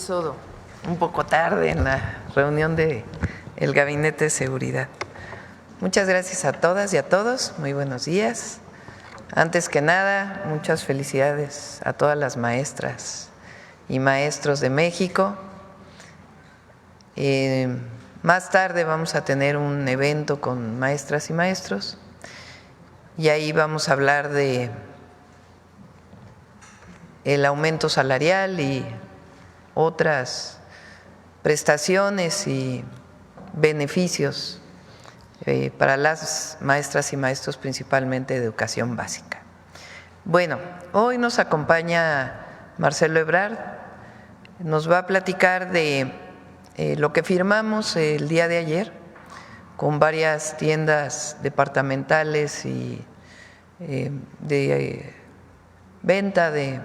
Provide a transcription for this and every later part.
Empiezo un poco tarde en la reunión del Gabinete de Seguridad. Muchas gracias a todas y a todos. Muy buenos días. Antes que nada, muchas felicidades a todas las maestras y maestros de México. Más tarde vamos a tener un evento con maestras y maestros y ahí vamos a hablar de el aumento salarial y otras prestaciones y beneficios para las maestras y maestros, principalmente de educación básica. Bueno, hoy nos acompaña Marcelo Ebrard, nos va a platicar de lo que firmamos el día de ayer con varias tiendas departamentales y de venta de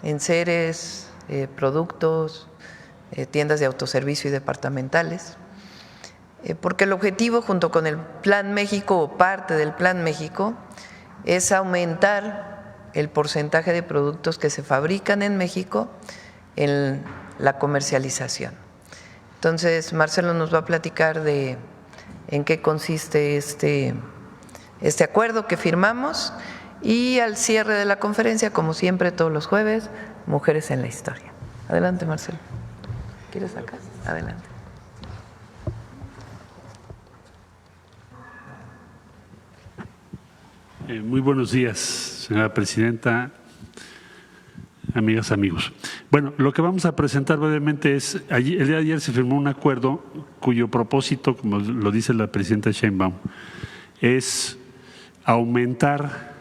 enseres, productos, tiendas de autoservicio y departamentales, porque el objetivo junto con el Plan México o parte del Plan México es aumentar el porcentaje de productos que se fabrican en México en la comercialización. Entonces, Marcelo nos va a platicar de en qué consiste este acuerdo que firmamos y al cierre de la conferencia, como siempre todos los jueves, Mujeres en la Historia. Adelante, Marcelo. ¿Quieres acá? Adelante. Muy buenos días, señora presidenta, amigas, amigos. Bueno, lo que vamos a presentar brevemente es, el día de ayer se firmó un acuerdo cuyo propósito, como lo dice la presidenta Sheinbaum, es aumentar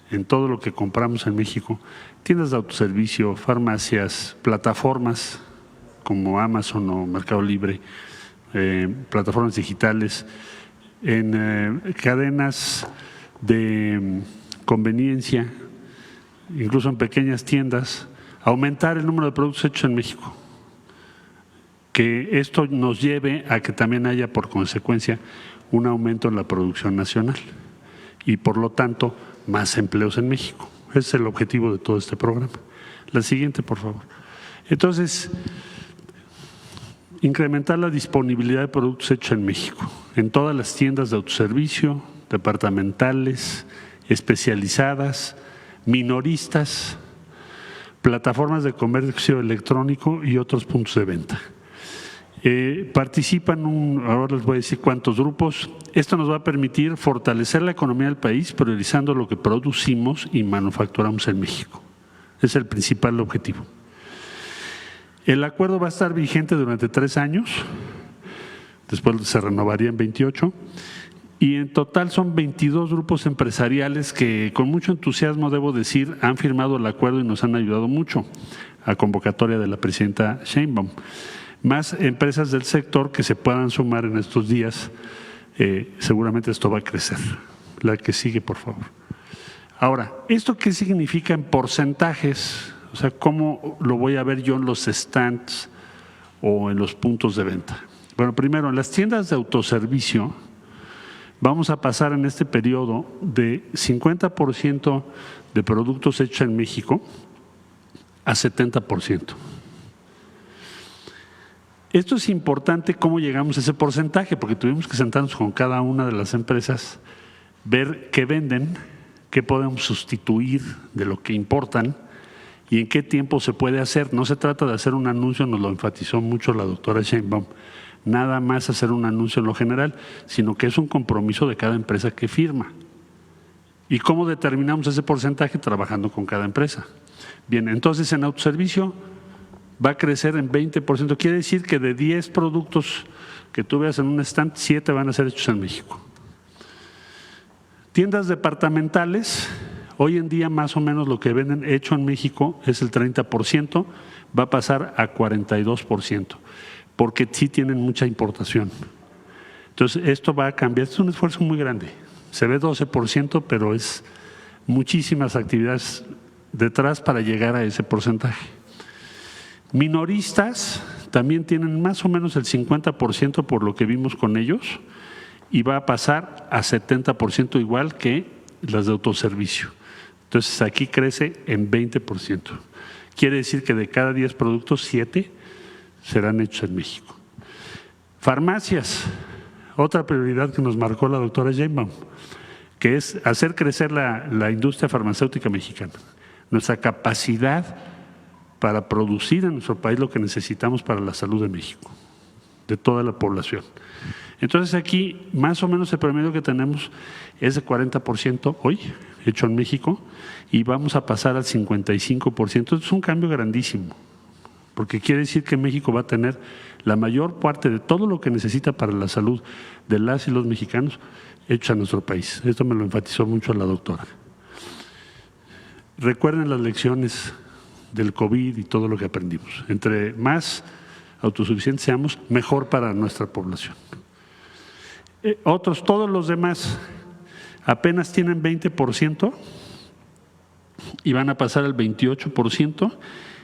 en todo lo que compramos en México, tiendas de autoservicio, farmacias, plataformas como Amazon o Mercado Libre, plataformas digitales, en cadenas de conveniencia, incluso en pequeñas tiendas, aumentar el número de productos hechos en México. Que esto nos lleve a que también haya por consecuencia un aumento en la producción nacional y por lo tanto más empleos en México. Ese es el objetivo de todo este programa. La siguiente, por favor. Entonces, incrementar la disponibilidad de productos hechos en México, en todas las tiendas de autoservicio, departamentales, especializadas, minoristas, plataformas de comercio electrónico y otros puntos de venta. Participan, ahora les voy a decir cuántos grupos. Esto nos va a permitir fortalecer la economía del país priorizando lo que producimos y manufacturamos en México. Ese es el principal objetivo. El acuerdo va a estar vigente durante 3 años, después se renovaría en 28, y en total son 22 grupos empresariales que con mucho entusiasmo, debo decir, han firmado el acuerdo y nos han ayudado mucho a convocatoria de la presidenta Sheinbaum. Más empresas del sector que se puedan sumar en estos días, seguramente esto va a crecer. La que sigue, por favor. Ahora, ¿esto qué significa en porcentajes? O sea, ¿cómo lo voy a ver yo en los stands o en los puntos de venta? Bueno, primero, en las tiendas de autoservicio vamos a pasar en este periodo de 50% de productos hechos en México a 70%. Esto es importante, cómo llegamos a ese porcentaje, porque tuvimos que sentarnos con cada una de las empresas, ver qué venden, qué podemos sustituir de lo que importan y en qué tiempo se puede hacer. No se trata de hacer un anuncio, nos lo enfatizó mucho la doctora Sheinbaum, nada más hacer un anuncio en lo general, sino que es un compromiso de cada empresa que firma. ¿Y cómo determinamos ese porcentaje? Trabajando con cada empresa. Bien, entonces en autoservicio va a crecer en 20%. Quiere decir que de 10 productos que tú veas en un stand, 7 van a ser hechos en México. Tiendas departamentales, hoy en día más o menos lo que venden hecho en México es el 30%, va a pasar a 42%, porque sí tienen mucha importación. Entonces, esto va a cambiar, es un esfuerzo muy grande. Se ve 12%, pero es muchísimas actividades detrás para llegar a ese porcentaje. Minoristas también tienen más o menos el 50% por lo que vimos con ellos y va a pasar a 70% igual que las de autoservicio. Entonces aquí crece en 20%. Quiere decir que de cada 10 productos, 7 serán hechos en México. Farmacias, otra prioridad que nos marcó la doctora Sheinbaum, que es hacer crecer la industria farmacéutica mexicana, nuestra capacidad para producir en nuestro país lo que necesitamos para la salud de México, de toda la población. Entonces aquí más o menos el promedio que tenemos es de 40% hoy, hecho en México, y vamos a pasar al 55%. Es un cambio grandísimo, porque quiere decir que México va a tener la mayor parte de todo lo que necesita para la salud de las y los mexicanos hecho en nuestro país. Esto me lo enfatizó mucho la doctora. Recuerden las lecciones del COVID y todo lo que aprendimos. Entre más autosuficientes seamos, mejor para nuestra población. Todos los demás apenas tienen 20% y van a pasar al 28%,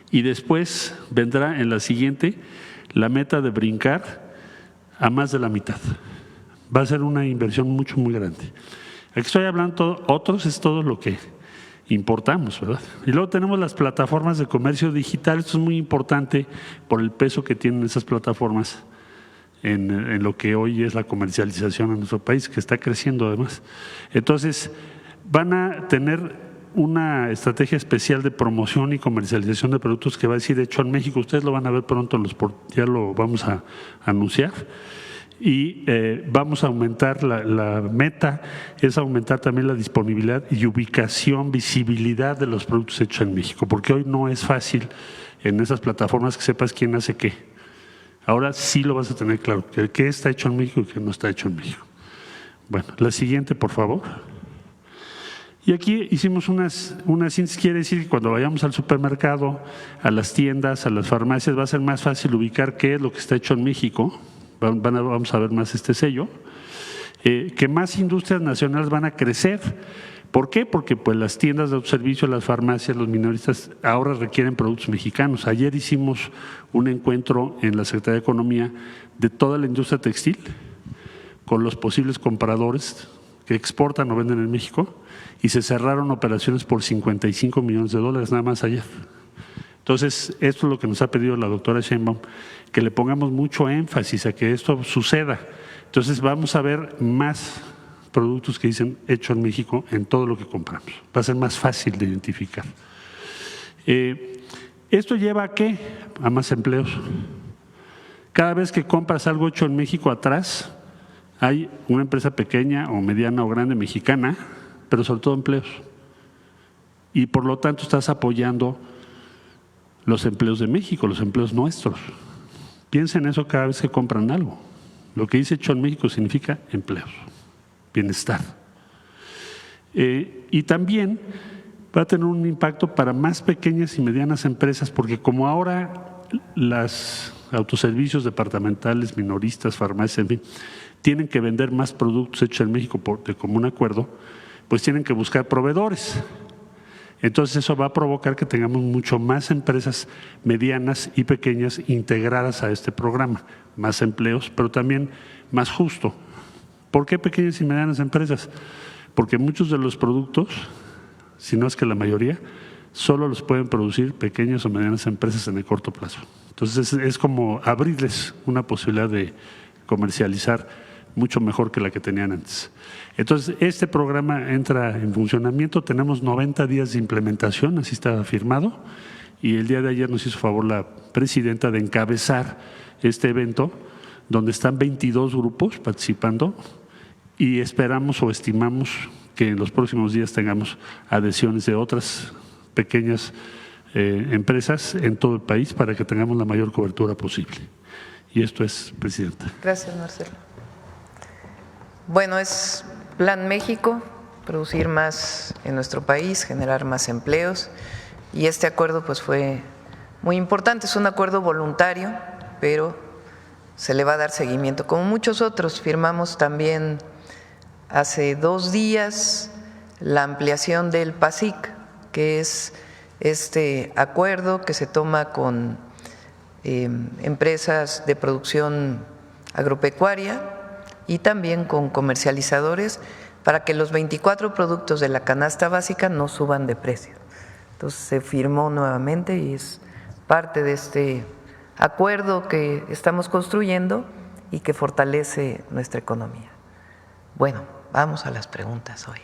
y después vendrá en la siguiente la meta de brincar a más de la mitad. Va a ser una inversión muy grande. Aquí estoy hablando, otros es todo lo que importamos, ¿verdad? Y luego tenemos las plataformas de comercio digital. Esto es muy importante por el peso que tienen esas plataformas en lo que hoy es la comercialización en nuestro país, que está creciendo además. Entonces, van a tener una estrategia especial de promoción y comercialización de productos que va a decir hecho en México. Ustedes lo van a ver pronto, ya lo vamos a anunciar. Y vamos a aumentar, la meta es aumentar también la disponibilidad y ubicación, visibilidad de los productos hechos en México, porque hoy no es fácil en esas plataformas que sepas quién hace qué. Ahora sí lo vas a tener claro, que qué está hecho en México y qué no está hecho en México. Bueno, la siguiente, por favor. Y aquí hicimos una síntesis. Quiere decir que cuando vayamos al supermercado, a las tiendas, a las farmacias, va a ser más fácil ubicar qué es lo que está hecho en México. Vamos a ver más este sello. Que más industrias nacionales van a crecer. ¿Por qué? Porque pues las tiendas de autoservicio, las farmacias, los minoristas ahora requieren productos mexicanos. Ayer hicimos un encuentro en la Secretaría de Economía de toda la industria textil con los posibles compradores que exportan o venden en México, y se cerraron operaciones por $55 millones nada más ayer. Entonces, esto es lo que nos ha pedido la doctora Sheinbaum, que le pongamos mucho énfasis a que esto suceda. Entonces, vamos a ver más productos que dicen hecho en México en todo lo que compramos. Va a ser más fácil de identificar. ¿Esto lleva a qué? A más empleos. Cada vez que compras algo hecho en México, atrás hay una empresa pequeña o mediana o grande mexicana, pero sobre todo empleos. Y por lo tanto estás apoyando los empleos de México, los empleos nuestros. Piensen en eso cada vez que compran algo. Lo que dice hecho en México significa empleos, bienestar. Y también va a tener un impacto para más pequeñas y medianas empresas, porque como ahora las autoservicios departamentales, minoristas, farmacias, en fin, tienen que vender más productos hechos en México de común acuerdo, pues tienen que buscar proveedores. Entonces eso va a provocar que tengamos mucho más empresas medianas y pequeñas integradas a este programa, más empleos, pero también más justo. ¿Por qué pequeñas y medianas empresas? Porque muchos de los productos, si no es que la mayoría, solo los pueden producir pequeñas o medianas empresas en el corto plazo. Entonces es como abrirles una posibilidad de comercializar mucho mejor que la que tenían antes. Entonces, este programa entra en funcionamiento, tenemos 90 días de implementación, así está firmado, y el día de ayer nos hizo favor la presidenta de encabezar este evento, donde están 22 grupos participando, y esperamos o estimamos que en los próximos días tengamos adhesiones de otras pequeñas empresas en todo el país para que tengamos la mayor cobertura posible. Y esto es, presidenta. Gracias, Marcelo. Bueno, es Plan México, producir más en nuestro país, generar más empleos, y este acuerdo pues fue muy importante. Es un acuerdo voluntario, pero se le va a dar seguimiento. Como muchos otros, firmamos también hace 2 días la ampliación del PASIC, que es este acuerdo que se toma con empresas de producción agropecuaria y también con comercializadores para que los 24 productos de la canasta básica no suban de precio. Entonces se firmó nuevamente y es parte de este acuerdo que estamos construyendo y que fortalece nuestra economía. Bueno, vamos a las preguntas hoy.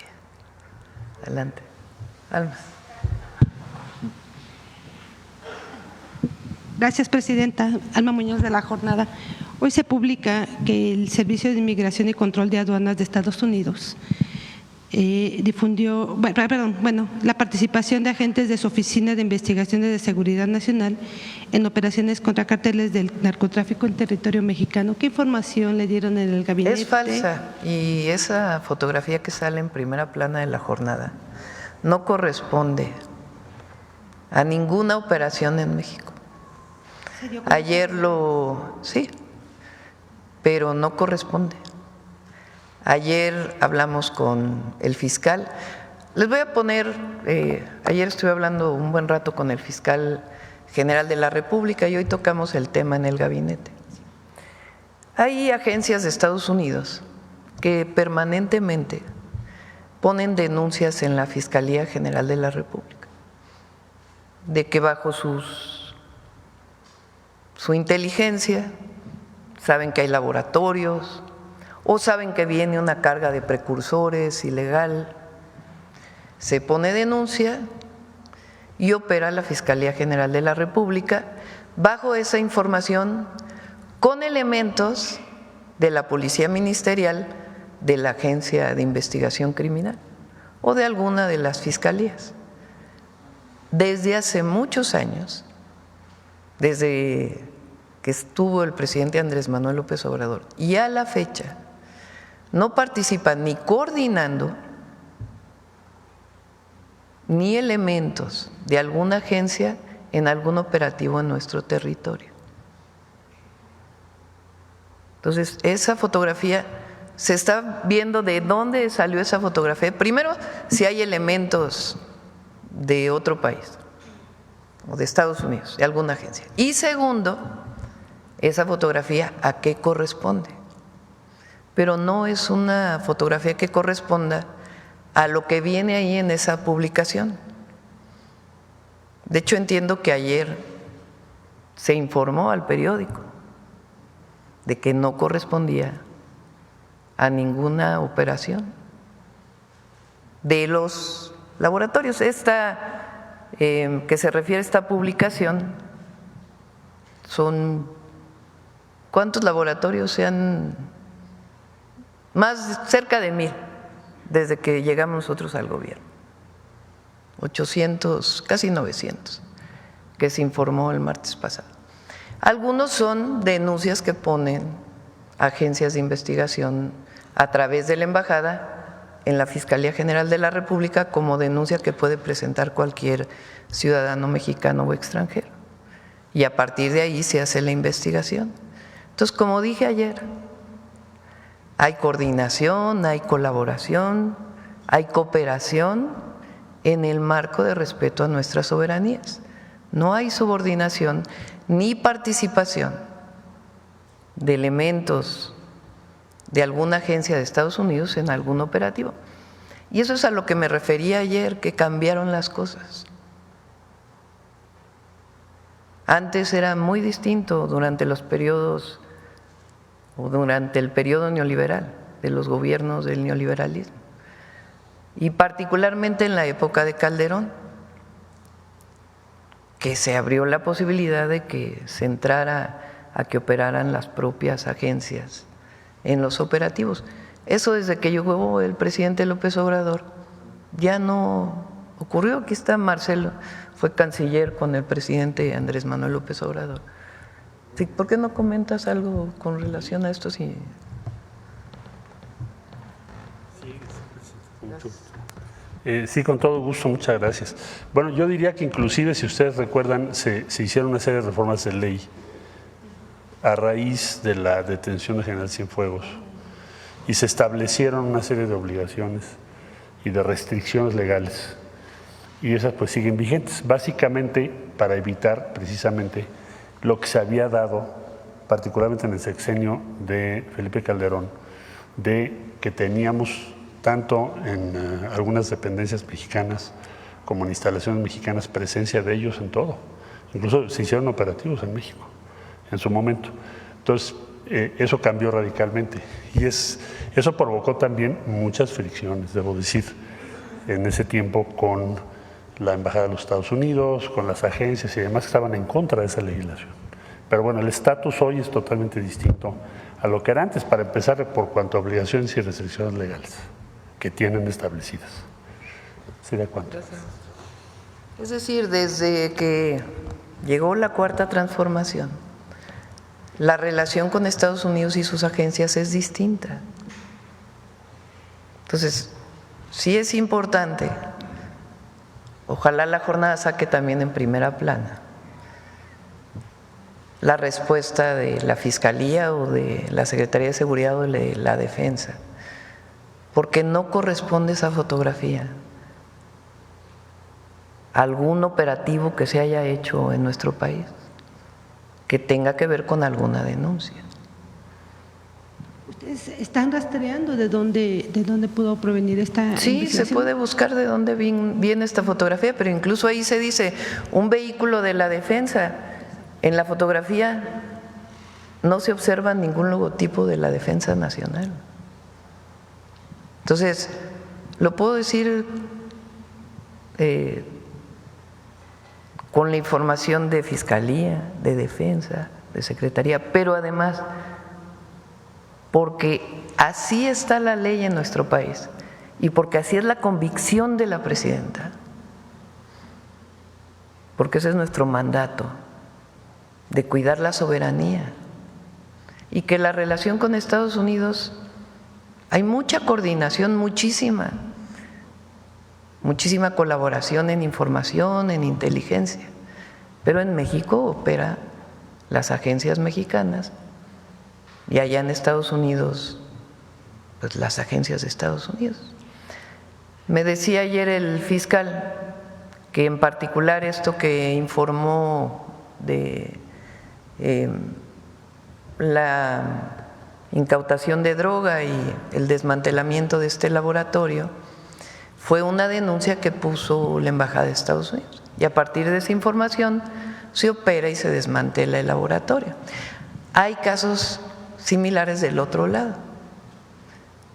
Adelante. Alma. Gracias, presidenta. Alma Muñoz, de La Jornada. Hoy se publica que el Servicio de Inmigración y Control de Aduanas de Estados Unidos difundió, la participación de agentes de su Oficina de Investigaciones de Seguridad Nacional en operaciones contra cárteles del narcotráfico en territorio mexicano. ¿Qué información le dieron en el gabinete? Es falsa, y esa fotografía que sale en primera plana de La Jornada no corresponde a ninguna operación en México. Ayer sí, pero no corresponde. Ayer hablamos con el fiscal. Les voy a poner, ayer estuve hablando un buen rato con el fiscal general de la República y hoy tocamos el tema en el gabinete. Hay agencias de Estados Unidos que permanentemente ponen denuncias en la Fiscalía General de la República de que bajo su inteligencia saben que hay laboratorios o saben que viene una carga de precursores ilegal, se pone denuncia y opera la Fiscalía General de la República bajo esa información con elementos de la Policía Ministerial, de la Agencia de Investigación Criminal o de alguna de las fiscalías. Desde hace muchos años, desde que estuvo el presidente Andrés Manuel López Obrador y a la fecha, no participan ni coordinando ni elementos de alguna agencia en algún operativo en nuestro territorio. Entonces, esa fotografía, se está viendo de dónde salió esa fotografía. Primero, si hay elementos de otro país o de Estados Unidos, de alguna agencia. Y segundo, esa fotografía a qué corresponde. Pero no es una fotografía que corresponda a lo que viene ahí en esa publicación. De hecho, entiendo que ayer se informó al periódico de que no correspondía a ninguna operación de los laboratorios. Esta que se refiere a esta publicación son ¿cuántos laboratorios se han? Más cerca de 1000 desde que llegamos nosotros al gobierno, 800, casi 900, que se informó el martes pasado. Algunos son denuncias que ponen agencias de investigación a través de la embajada en la Fiscalía General de la República como denuncia que puede presentar cualquier ciudadano mexicano o extranjero. Y a partir de ahí se hace la investigación. Entonces, como dije ayer, hay coordinación, hay colaboración, hay cooperación en el marco de respeto a nuestras soberanías. No hay subordinación ni participación de elementos de alguna agencia de Estados Unidos en algún operativo. Y eso es a lo que me refería ayer, que cambiaron las cosas. Antes era muy distinto durante los periodos o durante el periodo neoliberal, de los gobiernos del neoliberalismo, y particularmente en la época de Calderón, que se abrió la posibilidad de que se entrara a que operaran las propias agencias en los operativos. Eso desde que llegó el presidente López Obrador ya no ocurrió. Aquí está Marcelo, fue canciller con el presidente Andrés Manuel López Obrador. Sí, ¿por qué no comentas algo con relación a esto? Sí. Sí, con todo gusto, muchas gracias. Bueno, yo diría que inclusive, si ustedes recuerdan, se hicieron una serie de reformas de ley a raíz de la detención de General Cienfuegos y se establecieron una serie de obligaciones y de restricciones legales y esas pues siguen vigentes, básicamente para evitar precisamente lo que se había dado, particularmente en el sexenio de Felipe Calderón, de que teníamos tanto en algunas dependencias mexicanas como en instalaciones mexicanas presencia de ellos en todo. Incluso se hicieron operativos en México. en su momento. Entonces, eso cambió radicalmente y eso provocó también muchas fricciones, debo decir, en ese tiempo con la Embajada de los Estados Unidos, con las agencias y demás que estaban en contra de esa legislación. Pero bueno, el estatus hoy es totalmente distinto a lo que era antes, para empezar por cuanto a obligaciones y restricciones legales que tienen establecidas. ¿Sería cuánto? Es decir, desde que llegó la Cuarta Transformación, la relación con Estados Unidos y sus agencias es distinta. Entonces, sí es importante, ojalá la jornada saque también en primera plana la respuesta de la Fiscalía o de la Secretaría de Seguridad o de la Defensa, porque no corresponde esa fotografía a algún operativo que se haya hecho en nuestro país que tenga que ver con alguna denuncia. ¿Ustedes están rastreando de dónde pudo provenir esta Sí, se puede buscar de dónde viene esta fotografía, pero incluso ahí se dice un vehículo de la Defensa. En la fotografía no se observa ningún logotipo de la Defensa Nacional. Entonces, lo puedo decir con la información de Fiscalía, de Defensa, de Secretaría, pero además porque así está la ley en nuestro país y porque así es la convicción de la presidenta, porque ese es nuestro mandato, de cuidar la soberanía y que la relación con Estados Unidos hay mucha coordinación, muchísima colaboración en información, en inteligencia, pero en México opera las agencias mexicanas y allá en Estados Unidos pues las agencias de Estados Unidos. Me decía ayer el fiscal que en particular esto que informó de la incautación de droga y el desmantelamiento de este laboratorio fue una denuncia que puso la Embajada de Estados Unidos y a partir de esa información se opera y se desmantela el laboratorio. Hay casos similares del otro lado.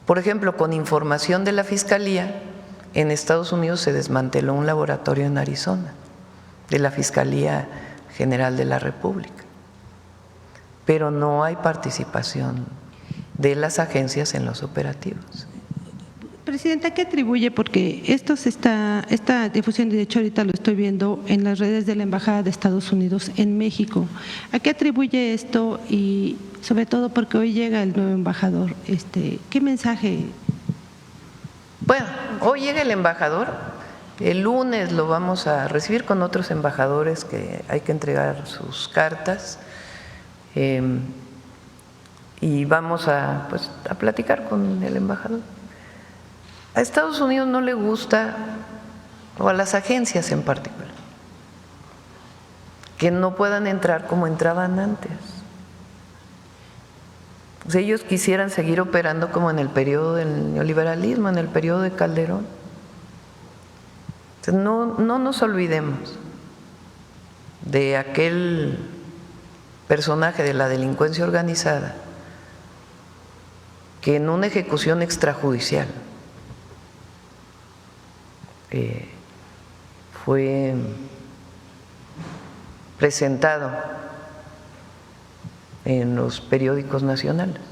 Por ejemplo, con información de la Fiscalía, en Estados Unidos se desmanteló un laboratorio en Arizona, de la Fiscalía General de la República, pero no hay participación de las agencias en los operativos. Presidenta, ¿qué atribuye? Porque esta difusión, de hecho ahorita lo estoy viendo en las redes de la Embajada de Estados Unidos en México. ¿A qué atribuye esto? Y sobre todo porque hoy llega el nuevo embajador. ¿Qué mensaje? Bueno, hoy llega el embajador, el lunes lo vamos a recibir con otros embajadores que hay que entregar sus cartas y vamos a platicar con el embajador. A Estados Unidos no le gusta, o a las agencias en particular, que no puedan entrar como entraban antes. O sea, ellos quisieran seguir operando como en el periodo del neoliberalismo, en el periodo de Calderón. Entonces, no nos olvidemos de aquel personaje de la delincuencia organizada que en una ejecución extrajudicial fue presentado en los periódicos nacionales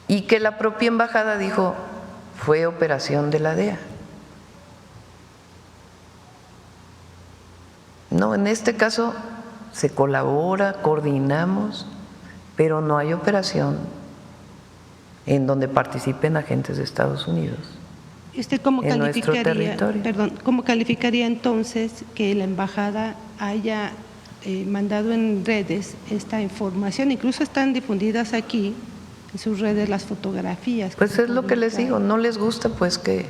y que la propia embajada dijo fue operación de la DEA. No, en este caso se colabora, coordinamos, pero no hay operación en donde participen agentes de Estados Unidos. ¿Y usted cómo calificaría entonces que la embajada haya mandado en redes esta información? Incluso están difundidas aquí en sus redes las fotografías. Pues es lo que les digo, no les gusta pues que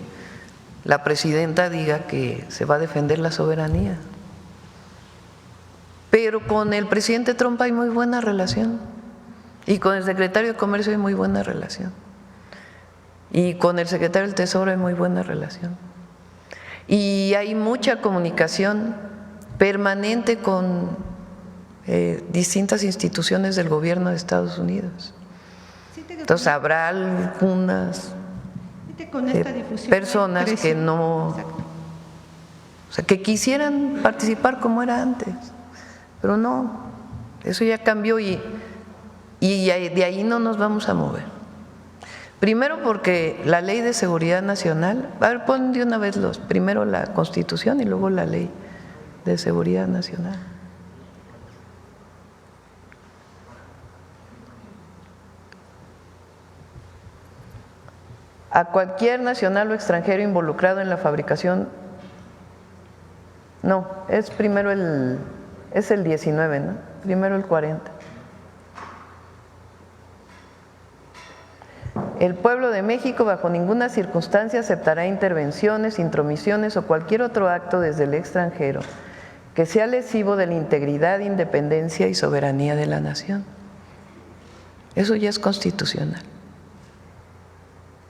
la presidenta diga que se va a defender la soberanía. Pero con el presidente Trump hay muy buena relación y con el secretario de Comercio hay muy buena relación. Y con el secretario del Tesoro hay muy buena relación. Y hay mucha comunicación permanente con distintas instituciones del gobierno de Estados Unidos. Entonces habrá algunas personas que no, o sea, que quisieran participar como era antes, pero no, eso ya cambió y de ahí no nos vamos a mover. Primero porque la Ley de Seguridad Nacional, a ver, pon de una vez primero la Constitución y luego la Ley de Seguridad Nacional. A cualquier nacional o extranjero involucrado en la fabricación, no, es primero es el 19, ¿no? Primero el 40. El pueblo de México bajo ninguna circunstancia aceptará intervenciones, intromisiones o cualquier otro acto desde el extranjero que sea lesivo de la integridad, independencia y soberanía de la nación. Eso ya es constitucional.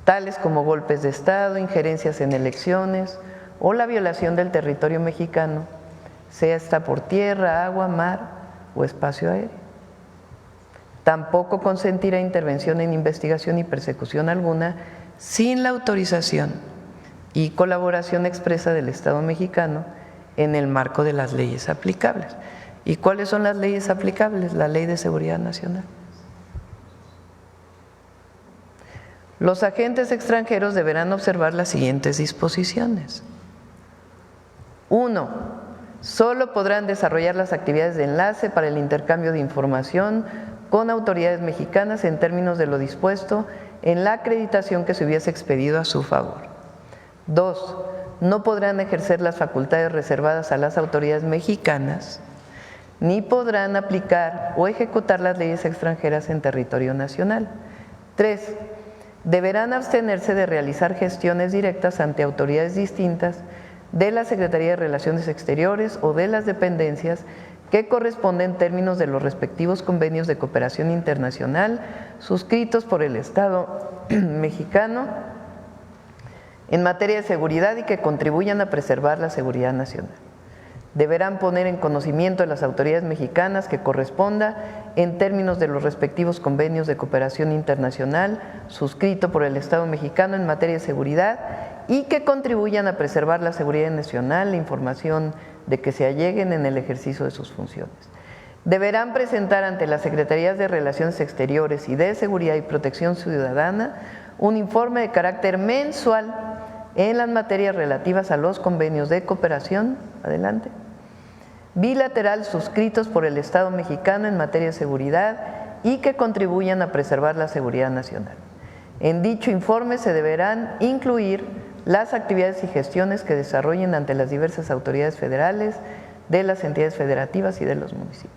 Tales como golpes de Estado, injerencias en elecciones o la violación del territorio mexicano, sea esta por tierra, agua, mar o espacio aéreo. Tampoco consentirá intervención en investigación y persecución alguna sin la autorización y colaboración expresa del Estado mexicano en el marco de las leyes aplicables. ¿Y cuáles son las leyes aplicables? La Ley de Seguridad Nacional. Los agentes extranjeros deberán observar las siguientes disposiciones. 1. Solo podrán desarrollar las actividades de enlace para el intercambio de información con autoridades mexicanas en términos de lo dispuesto en la acreditación que se hubiese expedido a su favor. 2. No podrán ejercer las facultades reservadas a las autoridades mexicanas, ni podrán aplicar o ejecutar las leyes extranjeras en territorio nacional. 3. Deberán abstenerse de realizar gestiones directas ante autoridades distintas de la Secretaría de Relaciones Exteriores o de las dependencias que corresponden en términos de los respectivos convenios de cooperación internacional suscritos por el Estado mexicano en materia de seguridad y que contribuyan a preservar la seguridad nacional. Deberán poner en conocimiento de las autoridades mexicanas que corresponda en términos de los respectivos convenios de cooperación internacional suscrito por el Estado mexicano en materia de seguridad y que contribuyan a preservar la seguridad nacional, la información de que se alleguen en el ejercicio de sus funciones. Deberán presentar ante las Secretarías de Relaciones Exteriores y de Seguridad y Protección Ciudadana un informe de carácter mensual en las materias relativas a los convenios de cooperación, adelante, bilateral suscritos por el Estado mexicano en materia de seguridad y que contribuyan a preservar la seguridad nacional. En dicho informe se deberán incluir las actividades y gestiones que desarrollen ante las diversas autoridades federales, de las entidades federativas y de los municipios.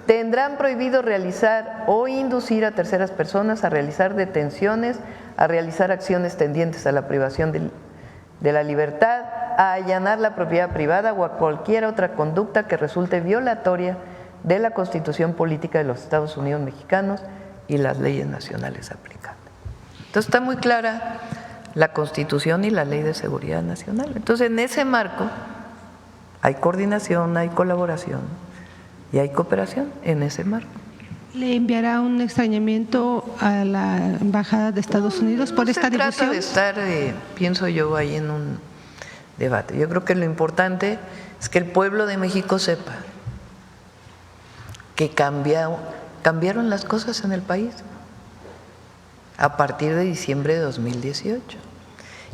Tendrán prohibido realizar o inducir a terceras personas a realizar detenciones, a realizar acciones tendientes a la privación de la libertad, a allanar la propiedad privada o a cualquier otra conducta que resulte violatoria de la Constitución Política de los Estados Unidos Mexicanos y las leyes nacionales aplicables. Entonces está muy clara la Constitución y la Ley de Seguridad Nacional. Entonces en ese marco hay coordinación, hay colaboración y hay cooperación en ese marco. ¿Le enviará un extrañamiento a la Embajada de Estados Unidos por esta difusión? No se trata de estar, pienso yo, ahí en un debate. Yo creo que lo importante es que el pueblo de México sepa que cambiaron las cosas en el país a partir de diciembre de 2018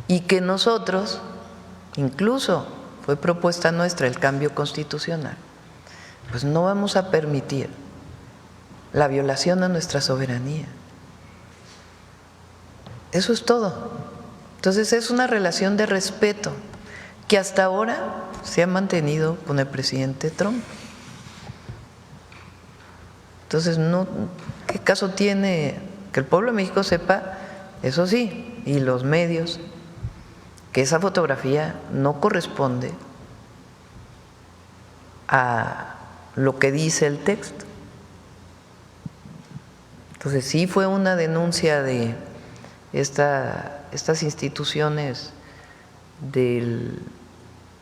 y que nosotros, incluso fue propuesta nuestra el cambio constitucional, pues no vamos a permitir la violación a nuestra soberanía. Eso es todo. Entonces es una relación de respeto que hasta ahora se ha mantenido con el presidente Trump. Entonces, ¿qué caso tiene que el pueblo de México sepa, eso sí, y los medios, que esa fotografía no corresponde a lo que dice el texto? Entonces sí fue una denuncia de estas instituciones de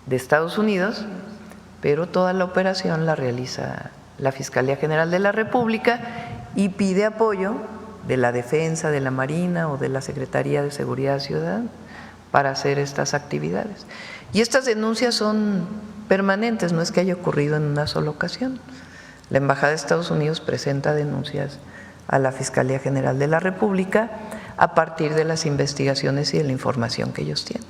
Estados Unidos, pero toda la operación la realiza la Fiscalía General de la República y pide apoyo de la Defensa, de la Marina o de la Secretaría de Seguridad Ciudadana para hacer estas actividades. Y estas denuncias son permanentes, no es que haya ocurrido en una sola ocasión. La Embajada de Estados Unidos presenta denuncias a la Fiscalía General de la República a partir de las investigaciones y de la información que ellos tienen.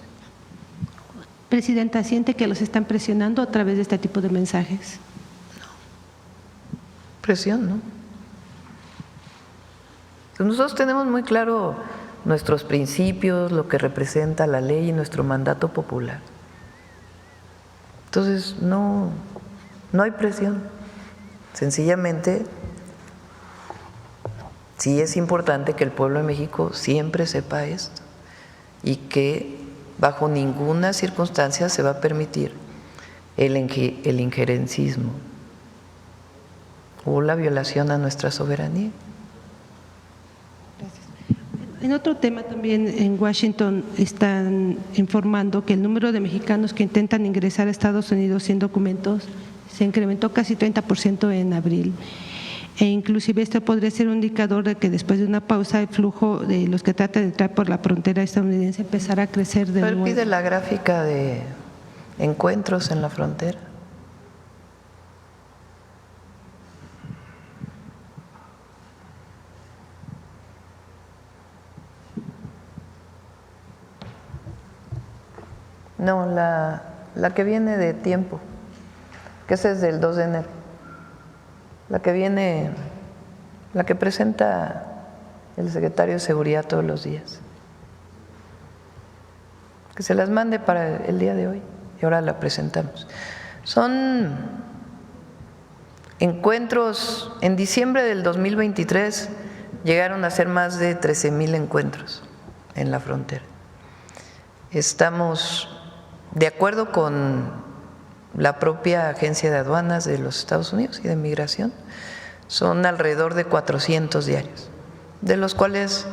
Presidenta, ¿siente que los están presionando a través de este tipo de mensajes? Presión, ¿no? Nosotros tenemos muy claro nuestros principios, lo que representa la ley y nuestro mandato popular. Entonces, no hay presión. Sencillamente, sí es importante que el pueblo de México siempre sepa esto y que bajo ninguna circunstancia se va a permitir el injerencismo o la violación a nuestra soberanía. En otro tema también en Washington están informando que el número de mexicanos que intentan ingresar a Estados Unidos sin documentos se incrementó casi 30% en abril. E inclusive esto podría ser un indicador de que después de una pausa el flujo de los que tratan de entrar por la frontera estadounidense empezará a crecer de nuevo. Pide la gráfica de encuentros en la frontera. No, la que viene de tiempo, que esa es del 2 de enero. La que presenta el secretario de Seguridad todos los días. Que se las mande para el día de hoy y ahora la presentamos. Son encuentros, en diciembre del 2023 llegaron a ser más de 13,000 encuentros en la frontera. Estamos de acuerdo con la propia Agencia de Aduanas de los Estados Unidos y de Migración, son alrededor de 400 diarios, de los cuales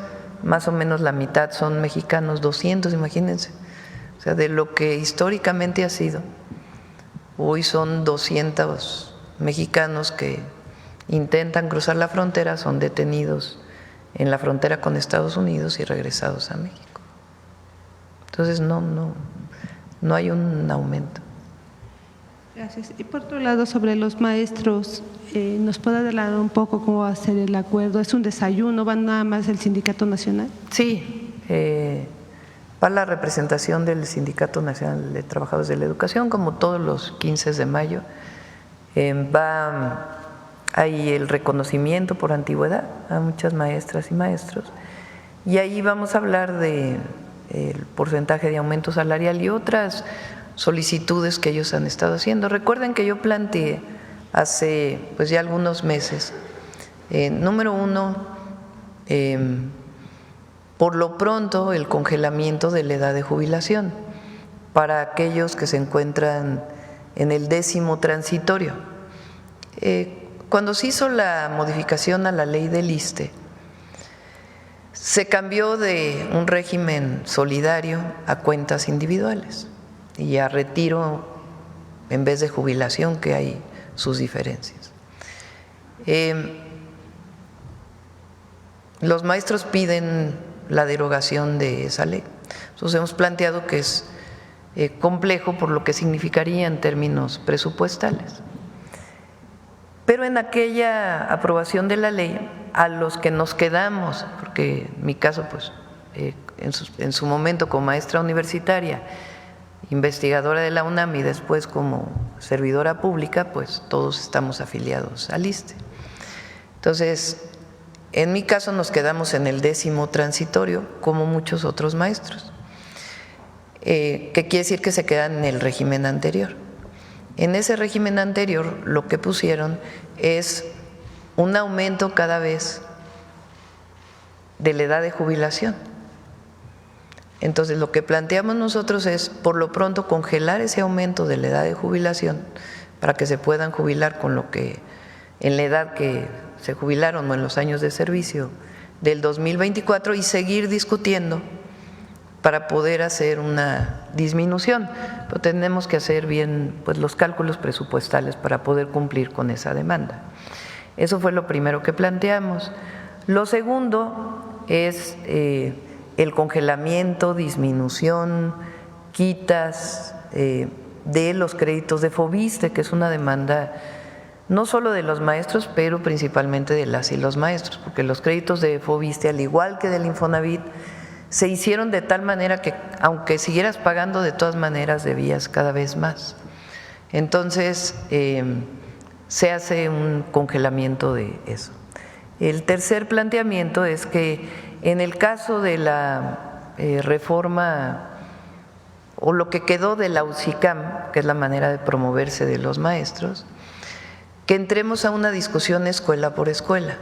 más o menos la mitad son mexicanos, 200, imagínense. O sea, de lo que históricamente ha sido, hoy son 200 mexicanos que intentan cruzar la frontera, son detenidos en la frontera con Estados Unidos y regresados a México. Entonces no hay un aumento. Gracias. Y por otro lado, sobre los maestros, ¿nos puede adelantar un poco cómo va a ser el acuerdo? ¿Es un desayuno? ¿Van nada más el Sindicato Nacional? Sí, va la representación del Sindicato Nacional de Trabajadores de la Educación, como todos los 15 de mayo. Hay el reconocimiento por antigüedad a muchas maestras y maestros, y ahí vamos a hablar de el porcentaje de aumento salarial y otras solicitudes que ellos han estado haciendo. Recuerden que yo planteé hace pues ya algunos meses, número uno, por lo pronto el congelamiento de la edad de jubilación para aquellos que se encuentran en el 10º transitorio. Cuando se hizo la modificación a la ley del ISSSTE, se cambió de un régimen solidario a cuentas individuales y a retiro en vez de jubilación, que hay sus diferencias. Los maestros piden la derogación de esa ley. Entonces hemos planteado que es complejo por lo que significaría en términos presupuestales. Pero en aquella aprobación de la ley, a los que nos quedamos, porque en mi caso, pues, en su momento como maestra universitaria, investigadora de la UNAM y después como servidora pública, pues todos estamos afiliados al ISSSTE. Entonces, en mi caso nos quedamos en el 10º transitorio, como muchos otros maestros, que quiere decir que se quedan en el régimen anterior. En ese régimen anterior lo que pusieron es un aumento cada vez de la edad de jubilación. Entonces lo que planteamos nosotros es por lo pronto congelar ese aumento de la edad de jubilación para que se puedan jubilar con lo que en la edad que se jubilaron o en los años de servicio del 2024 y seguir discutiendo para poder hacer una disminución, pero tenemos que hacer bien pues, los cálculos presupuestales para poder cumplir con esa demanda. Eso fue lo primero que planteamos. Lo segundo es el congelamiento, disminución, quitas de los créditos de Foviste, que es una demanda no solo de los maestros, pero principalmente de las y los maestros, porque los créditos de Foviste, al igual que del Infonavit, se hicieron de tal manera que aunque siguieras pagando, de todas maneras debías cada vez más. Entonces, se hace un congelamiento de eso. El tercer planteamiento es que en el caso de la reforma o lo que quedó de la UCICAM, que es la manera de promoverse de los maestros, que entremos a una discusión escuela por escuela,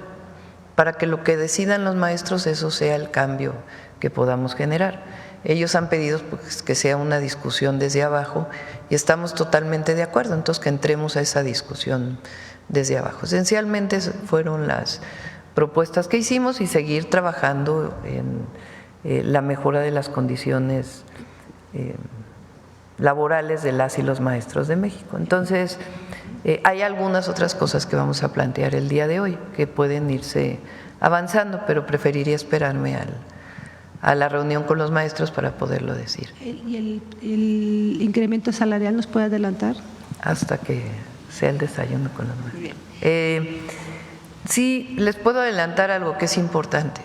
para que lo que decidan los maestros, eso sea el cambio que podamos generar. Ellos han pedido pues, que sea una discusión desde abajo y estamos totalmente de acuerdo, entonces que entremos a esa discusión desde abajo. Esencialmente fueron las propuestas que hicimos y seguir trabajando en la mejora de las condiciones laborales de las y los maestros de México. Entonces, hay algunas otras cosas que vamos a plantear el día de hoy que pueden irse avanzando, pero preferiría esperarme a la reunión con los maestros para poderlo decir. ¿Y el incremento salarial nos puede adelantar? Hasta que sea el desayuno con los maestros. Sí, les puedo adelantar algo que es importante.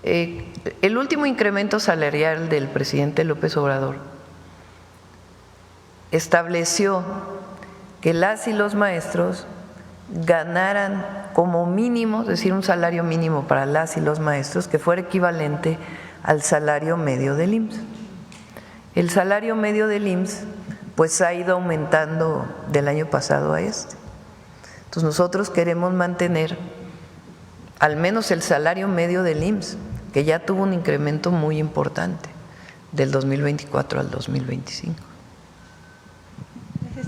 El último incremento salarial del presidente López Obrador estableció que las y los maestros ganaran como mínimo, es decir, un salario mínimo para las y los maestros que fuera equivalente al salario medio del IMSS. El salario medio del IMSS pues ha ido aumentando del año pasado a este. Entonces nosotros queremos mantener al menos el salario medio del IMSS, que ya tuvo un incremento muy importante del 2024 al 2025.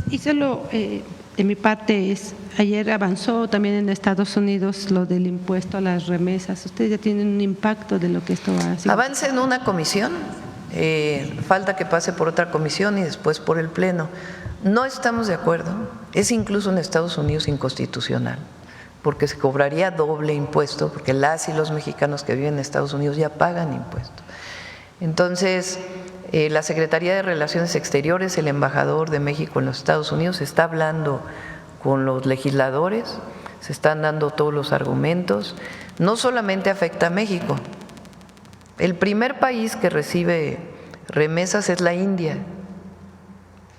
Y solo de mi parte ayer avanzó también en Estados Unidos lo del impuesto a las remesas. ¿Ustedes ya tienen un impacto de lo que esto va a hacer? Avance en una comisión, falta que pase por otra comisión y después por el Pleno. No estamos de acuerdo, es incluso en Estados Unidos inconstitucional, porque se cobraría doble impuesto, porque las y los mexicanos que viven en Estados Unidos ya pagan impuesto. Entonces, la Secretaría de Relaciones Exteriores, el embajador de México en los Estados Unidos está hablando con los legisladores, se están dando todos los argumentos. No solamente afecta a México, el primer país que recibe remesas es la India,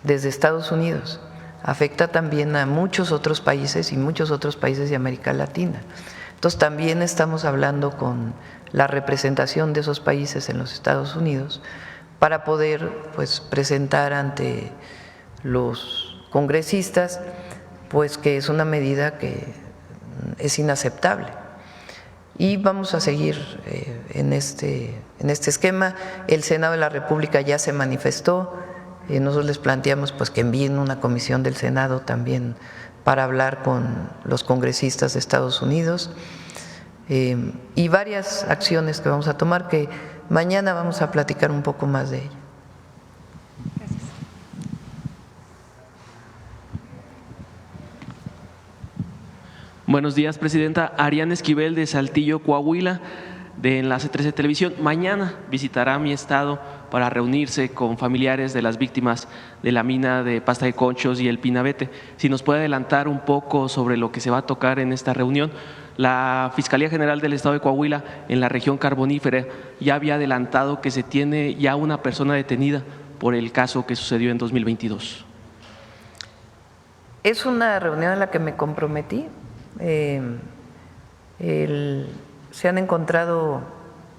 desde Estados Unidos. Afecta también a muchos otros países y muchos otros países de América Latina. Entonces también estamos hablando con la representación de esos países en los Estados Unidos para poder pues presentar ante los congresistas pues que es una medida que es inaceptable. Y vamos a seguir en este esquema. El Senado de la República ya se manifestó. Nosotros les planteamos pues que envíen una comisión del Senado también para hablar con los congresistas de Estados Unidos y varias acciones que vamos a tomar que mañana vamos a platicar un poco más de ello. Gracias. Buenos días, Presidenta. Ariana Esquivel de Saltillo, Coahuila, de Enlace 13 Televisión. Mañana visitará mi estado para reunirse con familiares de las víctimas de la mina de Pasta de Conchos y el Pinabete. Si nos puede adelantar un poco sobre lo que se va a tocar en esta reunión. La Fiscalía General del Estado de Coahuila en la región carbonífera ya había adelantado que se tiene ya una persona detenida por el caso que sucedió en 2022. Es una reunión en la que me comprometí. Se han encontrado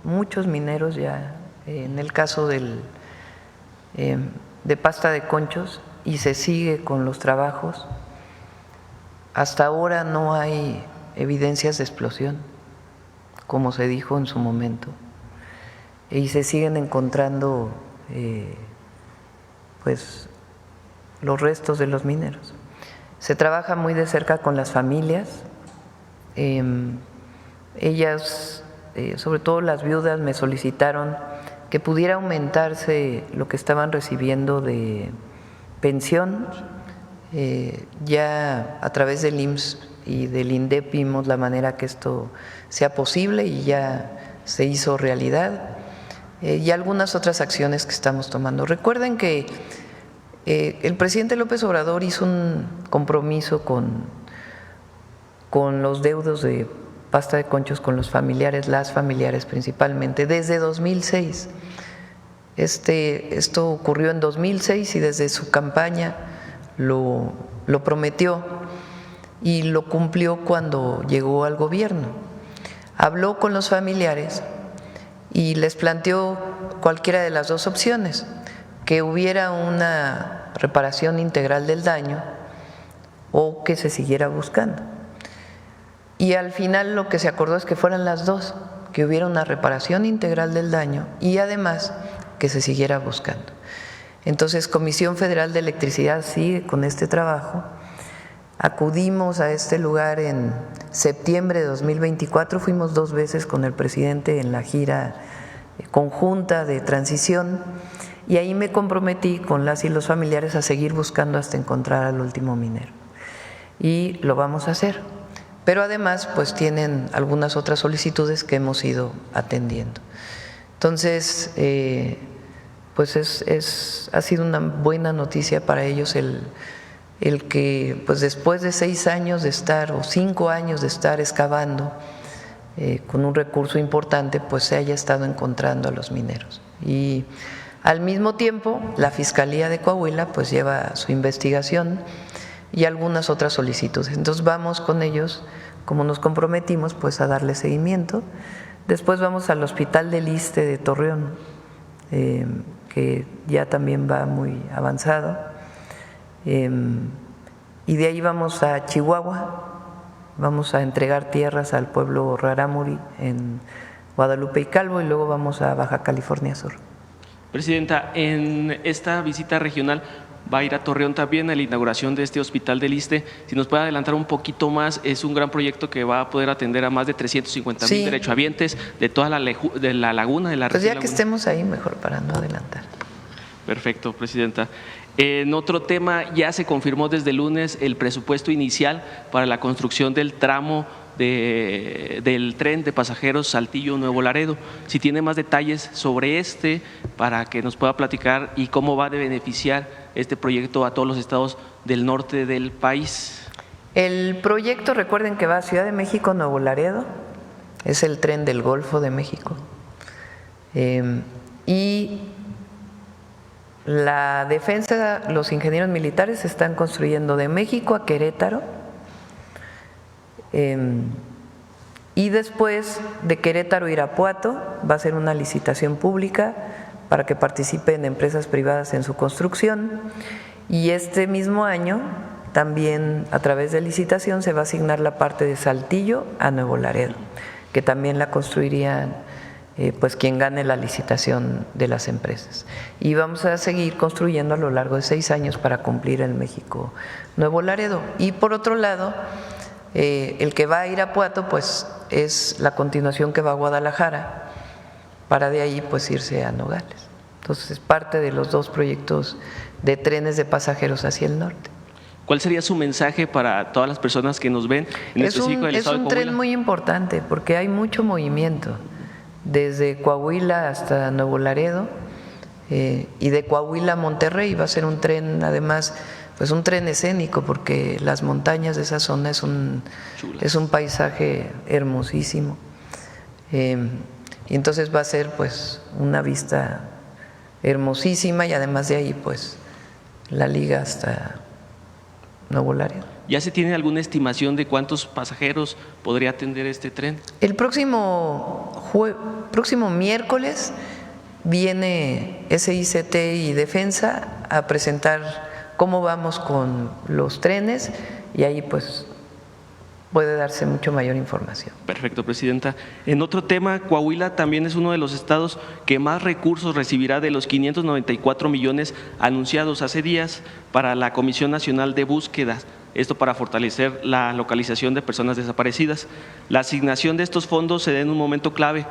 muchos mineros ya en el caso de Pasta de Conchos y se sigue con los trabajos. Hasta ahora no hay evidencias de explosión, como se dijo en su momento, y se siguen encontrando pues los restos de los mineros. Se trabaja muy de cerca con las familias. Ellas, sobre todo las viudas, me solicitaron que pudiera aumentarse lo que estaban recibiendo de pensión. Ya a través del IMSS y del INDEP vimos la manera que esto sea posible y ya se hizo realidad, y algunas otras acciones que estamos tomando. Recuerden que el presidente López Obrador hizo un compromiso con los deudos de pasta de conchos, con los familiares, las familiares principalmente, desde 2006. Esto ocurrió en 2006 y desde su campaña lo prometió y lo cumplió cuando llegó al gobierno. Habló con los familiares y les planteó cualquiera de las dos opciones, que hubiera una reparación integral del daño o que se siguiera buscando. Y al final lo que se acordó es que fueran las dos, que hubiera una reparación integral del daño y además que se siguiera buscando. Entonces, Comisión Federal de Electricidad sigue con este trabajo. Acudimos a este lugar en septiembre de 2024, fuimos 2 veces con el presidente en la gira conjunta de transición y ahí me comprometí con las y los familiares a seguir buscando hasta encontrar al último minero. Y lo vamos a hacer. Pero además, pues tienen algunas otras solicitudes que hemos ido atendiendo. Entonces, pues ha sido una buena noticia para ellos el que pues después de 6 años de estar o 5 años de estar excavando con un recurso importante, pues se haya estado encontrando a los mineros. Y al mismo tiempo la Fiscalía de Coahuila pues lleva su investigación y algunas otras solicitudes. Entonces vamos con ellos, como nos comprometimos, pues a darle seguimiento. Después vamos al Hospital del Iste de Torreón, que ya también va muy avanzado. Y de ahí vamos a Chihuahua, vamos a entregar tierras al pueblo Rarámuri en Guadalupe y Calvo y luego vamos a Baja California Sur. Presidenta, en esta visita regional va a ir a Torreón también a la inauguración de este Hospital del Iste. Si nos puede adelantar un poquito más, es un gran proyecto que va a poder atender a más de 350,000 derechohabientes de toda la laguna, de la región. Pues ya que estemos ahí, mejor para no adelantar. Perfecto, Presidenta. En otro tema, ya se confirmó desde el lunes el presupuesto inicial para la construcción del tramo del tren de pasajeros Saltillo-Nuevo Laredo. Si tiene más detalles sobre para que nos pueda platicar y cómo va a beneficiar este proyecto a todos los estados del norte del país. El proyecto, recuerden que va a Ciudad de México, Nuevo Laredo, es el tren del Golfo de México. Y la defensa, los ingenieros militares están construyendo de México a Querétaro, y después de Querétaro a Irapuato va a ser una licitación pública para que participen empresas privadas en su construcción, y este mismo año también a través de licitación se va a asignar la parte de Saltillo a Nuevo Laredo, que también la construirían pues quien gane la licitación de las empresas. Y vamos a seguir construyendo a lo largo de 6 años para cumplir el México Nuevo Laredo. Y por otro lado, el que va a Irapuato pues es la continuación que va a Guadalajara, para de ahí pues irse a Nogales. Entonces es parte de los 2 proyectos de trenes de pasajeros hacia el norte. ¿Cuál sería su mensaje para todas las personas que nos ven en específico del estado de Coahuila? Es un tren muy importante porque hay mucho movimiento desde Coahuila hasta Nuevo Laredo, y de Coahuila a Monterrey. Va a ser un tren, además, pues un tren escénico, porque las montañas de esa zona es un paisaje hermosísimo, y entonces va a ser pues una vista hermosísima, y además de ahí pues la liga hasta Nuevo Laredo. ¿Ya se tiene alguna estimación de cuántos pasajeros podría atender este tren? El próximo miércoles viene SICT y Defensa a presentar cómo vamos con los trenes, y ahí pues puede darse mucho mayor información. Perfecto, Presidenta. En otro tema, Coahuila también es uno de los estados que más recursos recibirá de los 594 millones anunciados hace días para la Comisión Nacional de Búsqueda. Esto para fortalecer la localización de personas desaparecidas. La asignación de estos fondos se da en un momento clave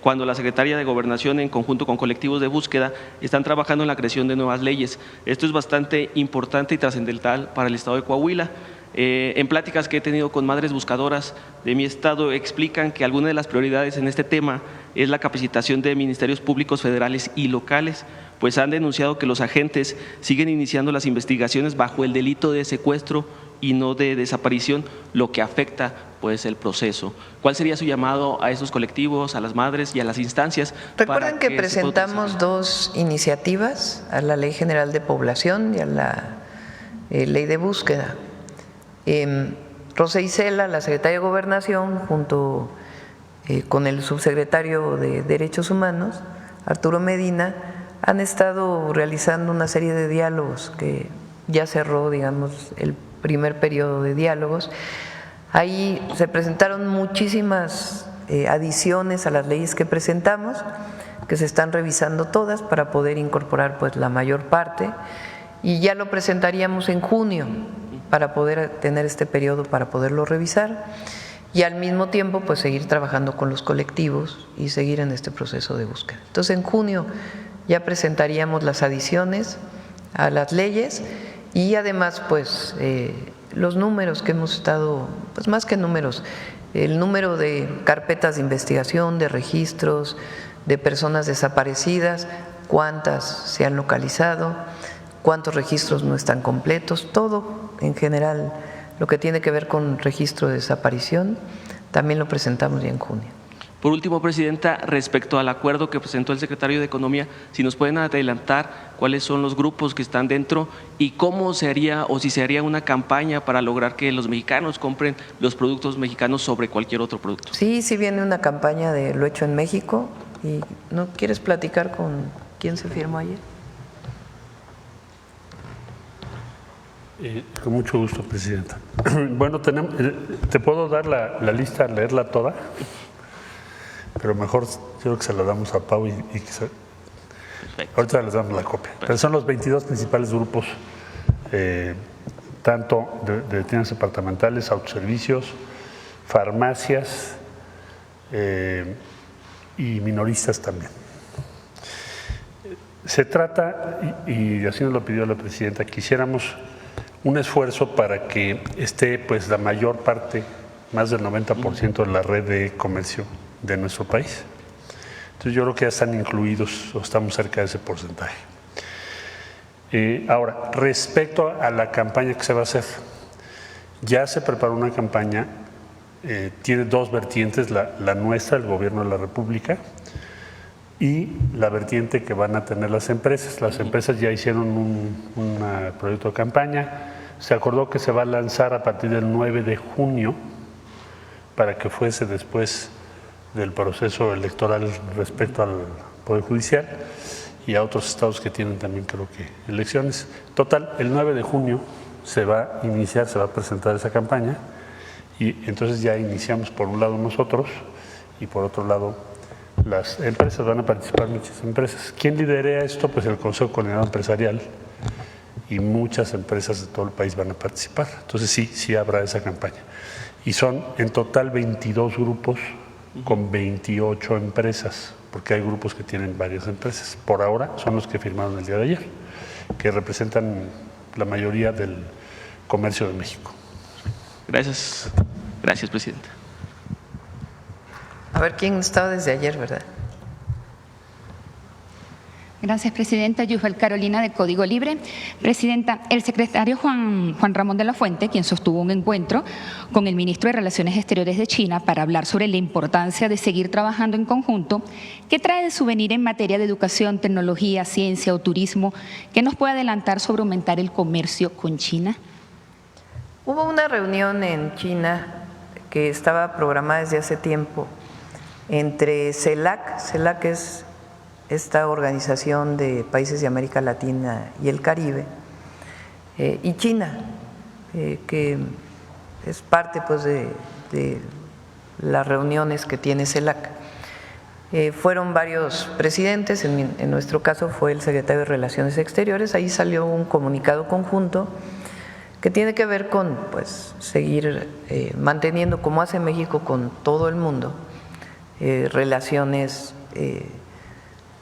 cuando la Secretaría de Gobernación, en conjunto con colectivos de búsqueda, están trabajando en la creación de nuevas leyes. Esto es bastante importante y trascendental para el estado de Coahuila. En pláticas que he tenido con madres buscadoras de mi estado, explican que alguna de las prioridades en este tema es la capacitación de ministerios públicos federales y locales, pues han denunciado que los agentes siguen iniciando las investigaciones bajo el delito de secuestro y no de desaparición, lo que afecta pues el proceso. ¿Cuál sería su llamado a estos colectivos, a las madres y a las instancias? Recuerden que presentamos dos iniciativas, a la Ley General de Población y a la Ley de Búsqueda. Rosa Isela, la secretaria de Gobernación, junto con el subsecretario de Derechos Humanos, Arturo Medina, han estado realizando una serie de diálogos que ya cerró, digamos, el primer periodo de diálogos. Ahí se presentaron muchísimas adiciones a las leyes que presentamos, que se están revisando todas para poder incorporar pues la mayor parte, y ya lo presentaríamos en junio para poder tener este periodo para poderlo revisar y al mismo tiempo pues seguir trabajando con los colectivos y seguir en este proceso de búsqueda. Entonces en junio ya presentaríamos las adiciones a las leyes y además pues los números que hemos estado, pues más que números, el número de carpetas de investigación, de registros, de personas desaparecidas, cuántas se han localizado, cuántos registros no están completos, todo en general lo que tiene que ver con registro de desaparición, también lo presentamos ya en junio. Por último, Presidenta, respecto al acuerdo que presentó el secretario de Economía, si nos pueden adelantar cuáles son los grupos que están dentro y cómo se haría o si se haría una campaña para lograr que los mexicanos compren los productos mexicanos sobre cualquier otro producto. Sí, sí viene una campaña de lo hecho en México. ¿Y no quieres platicar con quién se firmó ayer? Con mucho gusto, Presidenta. Bueno, te puedo dar la lista, leerla toda, pero mejor yo creo que se la damos a Pau ahorita les damos la copia. Pero son los 22 principales grupos, tanto de tiendas departamentales, autoservicios, farmacias y minoristas también. Se trata, y así nos lo pidió la Presidenta, que hiciéramos un esfuerzo para que esté pues la mayor parte, más del 90% de la red de comercio de nuestro país. Entonces yo creo que ya están incluidos o estamos cerca de ese porcentaje. Ahora, respecto a la campaña que se va a hacer, ya se preparó una campaña, tiene dos vertientes, la nuestra, el Gobierno de la República, y la vertiente que van a tener las empresas. Las empresas ya hicieron un proyecto de campaña, se acordó que se va a lanzar a partir del 9 de junio para que fuese después del proceso electoral respecto al Poder Judicial y a otros estados que tienen también creo que elecciones. Total, el 9 de junio se va a iniciar, se va a presentar esa campaña y entonces ya iniciamos por un lado nosotros y por otro lado las empresas, van a participar muchas empresas. ¿Quién lidera esto? Pues el Consejo Coordinador Empresarial y muchas empresas de todo el país van a participar. Entonces sí habrá esa campaña. Y son en total 22 grupos con 28 empresas, porque hay grupos que tienen varias empresas. Por ahora son los que firmaron el día de ayer, que representan la mayoría del comercio de México. Gracias, Presidenta. A ver, ¿quién estaba desde ayer, verdad? Gracias, Presidenta. Yusbel Carolina, de Código Libre. Presidenta, el secretario Juan Ramón de la Fuente, quien sostuvo un encuentro con el ministro de Relaciones Exteriores de China para hablar sobre la importancia de seguir trabajando en conjunto, ¿qué trae de su venir en materia de educación, tecnología, ciencia o turismo? ¿Qué nos puede adelantar sobre aumentar el comercio con China? Hubo una reunión en China que estaba programada desde hace tiempo entre CELAC es esta organización de países de América Latina y el Caribe, y China, que es parte pues de las reuniones que tiene CELAC. Fueron varios presidentes, en nuestro caso fue el secretario de Relaciones Exteriores. Ahí salió un comunicado conjunto que tiene que ver con pues seguir manteniendo, como hace México con todo el mundo, relaciones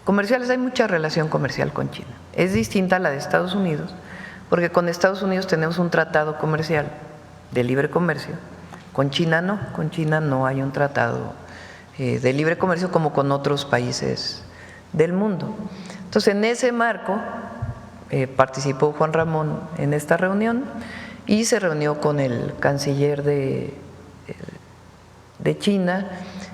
comerciales. Hay mucha relación comercial con China. Es distinta a la de Estados Unidos, porque con Estados Unidos tenemos un tratado comercial de libre comercio. Con China no hay un tratado de libre comercio como con otros países del mundo. Entonces, en ese marco participó Juan Ramón en esta reunión y se reunió con el canciller de China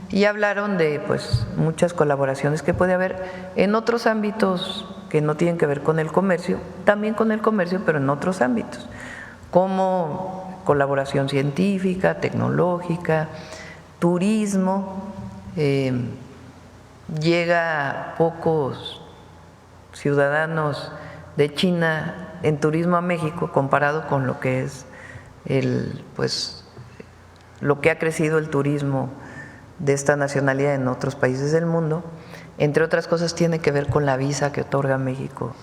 y hablaron de pues muchas colaboraciones que puede haber en otros ámbitos que no tienen que ver con el comercio, también con el comercio, pero en otros ámbitos, como colaboración científica, tecnológica, turismo. Llega pocos ciudadanos de China en turismo a México comparado con lo que es lo que ha crecido el turismo de esta nacionalidad en otros países del mundo. Entre otras cosas tiene que ver con la visa que otorga México,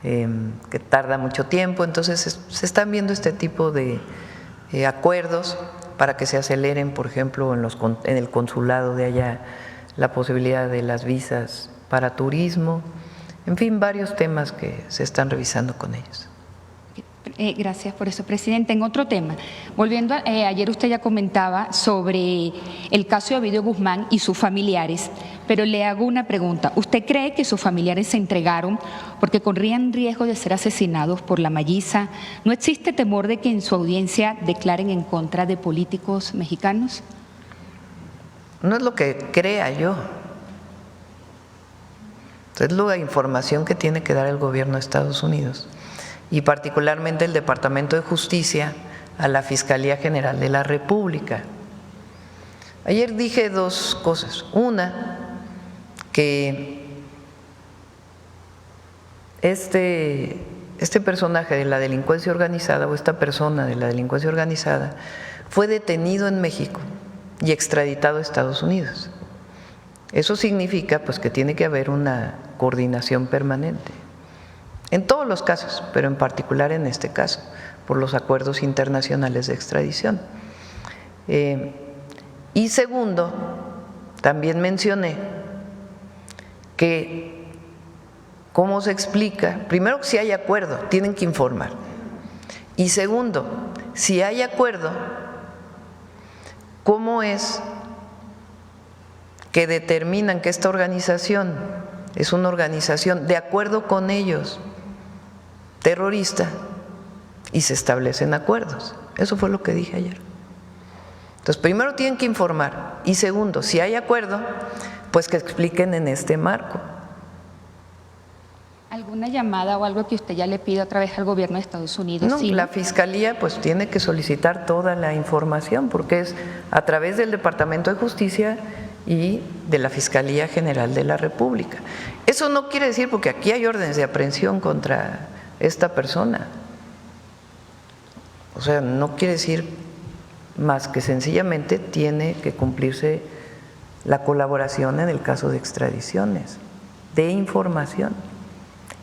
que tarda mucho tiempo. Entonces se están viendo este tipo de acuerdos para que se aceleren, por ejemplo, en el consulado de allá, la posibilidad de las visas para turismo, en fin, varios temas que se están revisando con ellos. Gracias por eso, Presidenta. En otro tema, volviendo ayer usted ya comentaba sobre el caso de Ovidio Guzmán y sus familiares, pero le hago una pregunta. ¿Usted cree que sus familiares se entregaron porque corrían riesgo de ser asesinados por la Malliza? ¿No existe temor de que en su audiencia declaren en contra de políticos mexicanos? No es lo que crea yo. Es la información que tiene que dar el gobierno de Estados Unidos y particularmente el Departamento de Justicia a la Fiscalía General de la República. Ayer dije dos cosas. Una, que este personaje de la delincuencia organizada o esta persona de la delincuencia organizada fue detenido en México y extraditado a Estados Unidos. Eso significa pues que tiene que haber una coordinación permanente en todos los casos, pero en particular en este caso, por los acuerdos internacionales de extradición. Y segundo, también mencioné que cómo se explica, primero que si hay acuerdo, tienen que informar, y segundo, si hay acuerdo, ¿cómo es que determinan que esta organización es una organización de acuerdo con ellos terrorista y se establecen acuerdos? Eso fue lo que dije ayer. Entonces, primero tienen que informar y segundo, si hay acuerdo, pues que expliquen en este marco. ¿Alguna llamada o algo que usted ya le pida otra vez al gobierno de Estados Unidos? No, ¿sí? La Fiscalía pues tiene que solicitar toda la información porque es a través del Departamento de Justicia y de la Fiscalía General de la República. Eso no quiere decir, porque aquí hay órdenes de aprehensión contra esta persona, o sea, no quiere decir más que sencillamente tiene que cumplirse la colaboración en el caso de extradiciones, de información.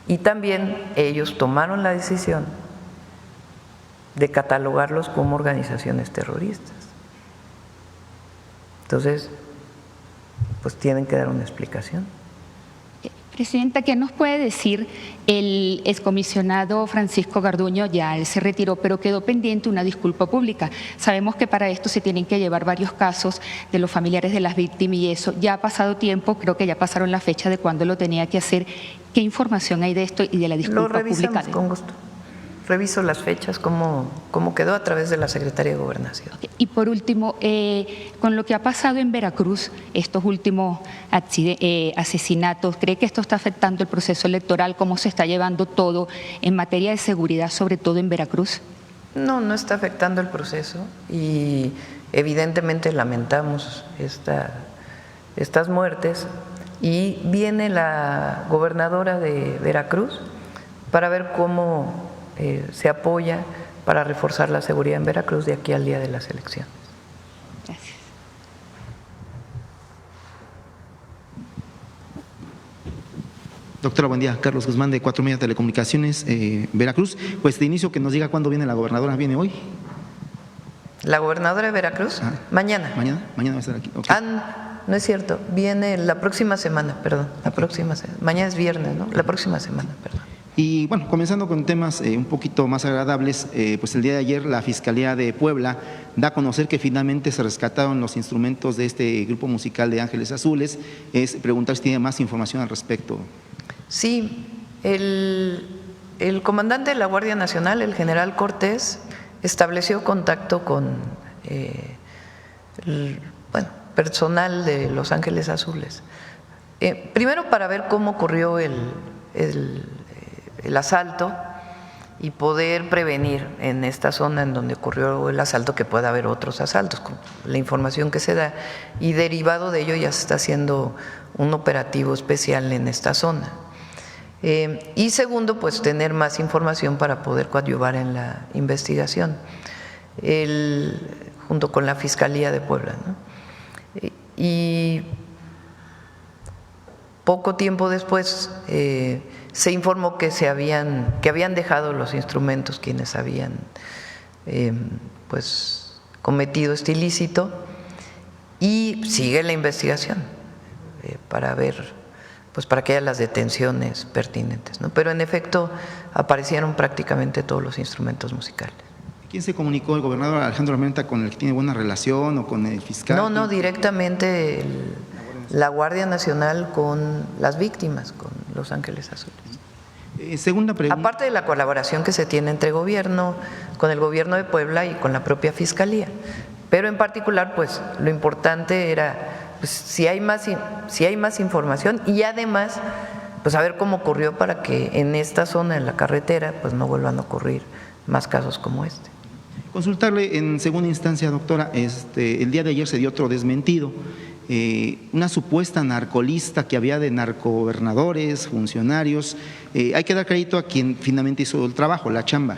Y también ellos tomaron la decisión de catalogarlos como organizaciones terroristas. Entonces, pues tienen que dar una explicación. Presidenta, ¿qué nos puede decir el excomisionado Francisco Garduño? Ya él se retiró, pero quedó pendiente una disculpa pública. Sabemos que para esto se tienen que llevar varios casos de los familiares de las víctimas y eso. Ya ha pasado tiempo, creo que ya pasaron la fecha de cuándo lo tenía que hacer. ¿Qué información hay de esto y de la disculpa pública? Lo revisamos con gusto. Reviso las fechas, cómo quedó a través de la Secretaría de Gobernación. Okay. Y por último, con lo que ha pasado en Veracruz, estos últimos asesinatos, ¿cree que esto está afectando el proceso electoral? ¿Cómo se está llevando todo en materia de seguridad, sobre todo en Veracruz? No, no está afectando el proceso y evidentemente lamentamos estas muertes y viene la gobernadora de Veracruz para ver cómo se apoya para reforzar la seguridad en Veracruz de aquí al día de las elecciones. Gracias. Doctora, buen día. Carlos Guzmán de 4 Media Telecomunicaciones, Veracruz. Pues de inicio que nos diga cuándo viene la gobernadora. ¿Viene hoy? ¿La gobernadora de Veracruz? Mañana. ¿Mañana va a estar aquí? Okay. no es cierto, viene la próxima semana, perdón, la próxima semana. Mañana es viernes, ¿no? La próxima semana, perdón. Y bueno, comenzando con temas un poquito más agradables, pues el día de ayer la Fiscalía de Puebla da a conocer que finalmente se rescataron los instrumentos de este grupo musical de Ángeles Azules. Es preguntar si tiene más información al respecto. Sí, el comandante de la Guardia Nacional, el general Cortés, estableció contacto con personal de Los Ángeles Azules. Primero para ver cómo ocurrió el asalto y poder prevenir en esta zona en donde ocurrió el asalto que pueda haber otros asaltos, con la información que se da, y derivado de ello ya se está haciendo un operativo especial en esta zona. Y segundo, pues tener más información para poder coadyuvar en la investigación, junto con la Fiscalía de Puebla, ¿no? Y poco tiempo después se informó que habían dejado los instrumentos quienes habían cometido este ilícito, y sigue la investigación para ver, para que haya las detenciones pertinentes, ¿no? Pero en efecto aparecieron prácticamente todos los instrumentos musicales. ¿Quién se comunicó? ¿El gobernador Alejandro Armenta, con el que tiene buena relación, o con el fiscal? No, directamente la Guardia Nacional con las víctimas, con Los Ángeles Azules. Segunda pregunta. Aparte de la colaboración que se tiene entre gobierno, con el gobierno de Puebla y con la propia Fiscalía. Pero en particular, pues lo importante era si hay más información, y además saber cómo ocurrió, para que en esta zona, en la carretera, no vuelvan a ocurrir más casos como este. Consultarle en segunda instancia, doctora, el día de ayer se dio otro desmentido. Una supuesta narcolista que había de narcogobernadores, funcionarios. Hay que dar crédito a quien finalmente hizo el trabajo, la chamba.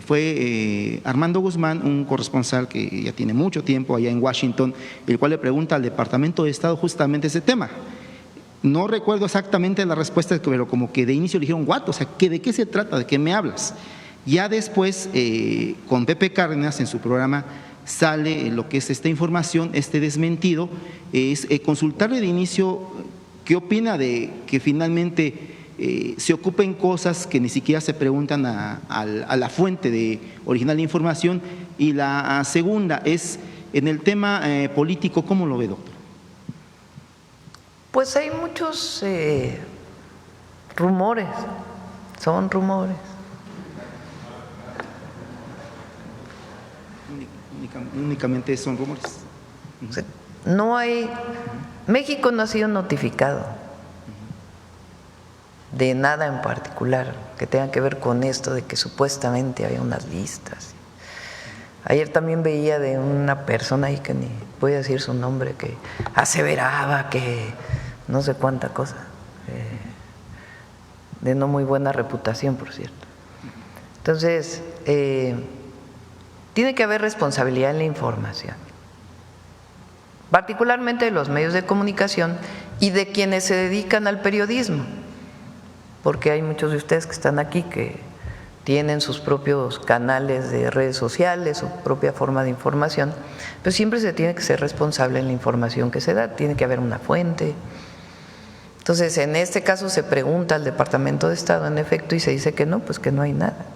Fue Armando Guzmán, un corresponsal que ya tiene mucho tiempo allá en Washington, el cual le pregunta al Departamento de Estado justamente ese tema. No recuerdo exactamente la respuesta, pero como que de inicio le dijeron, ¿what? O sea, ¿de qué se trata? ¿De qué me hablas? Ya después, con Pepe Cárdenas en su programa, sale lo que es esta información, este desmentido. Es consultarle de inicio qué opina de que finalmente se ocupen cosas que ni siquiera se preguntan a la fuente original de información. Y la segunda es, en el tema político, ¿cómo lo ve, doctor? Pues hay muchos rumores, son rumores. Únicamente son rumores. No hay, México no ha sido notificado de nada en particular que tenga que ver con esto de que supuestamente había unas listas. Ayer también veía de una persona ahí, que ni voy a decir su nombre, que aseveraba que no sé cuánta cosa, de no muy buena reputación, por cierto. Entonces, tiene que haber responsabilidad en la información, particularmente de los medios de comunicación y de quienes se dedican al periodismo, porque hay muchos de ustedes que están aquí que tienen sus propios canales de redes sociales, su propia forma de información, pero siempre se tiene que ser responsable en la información que se da, tiene que haber una fuente. Entonces, en este caso se pregunta al Departamento de Estado, en efecto, y se dice que no, pues que no hay nada.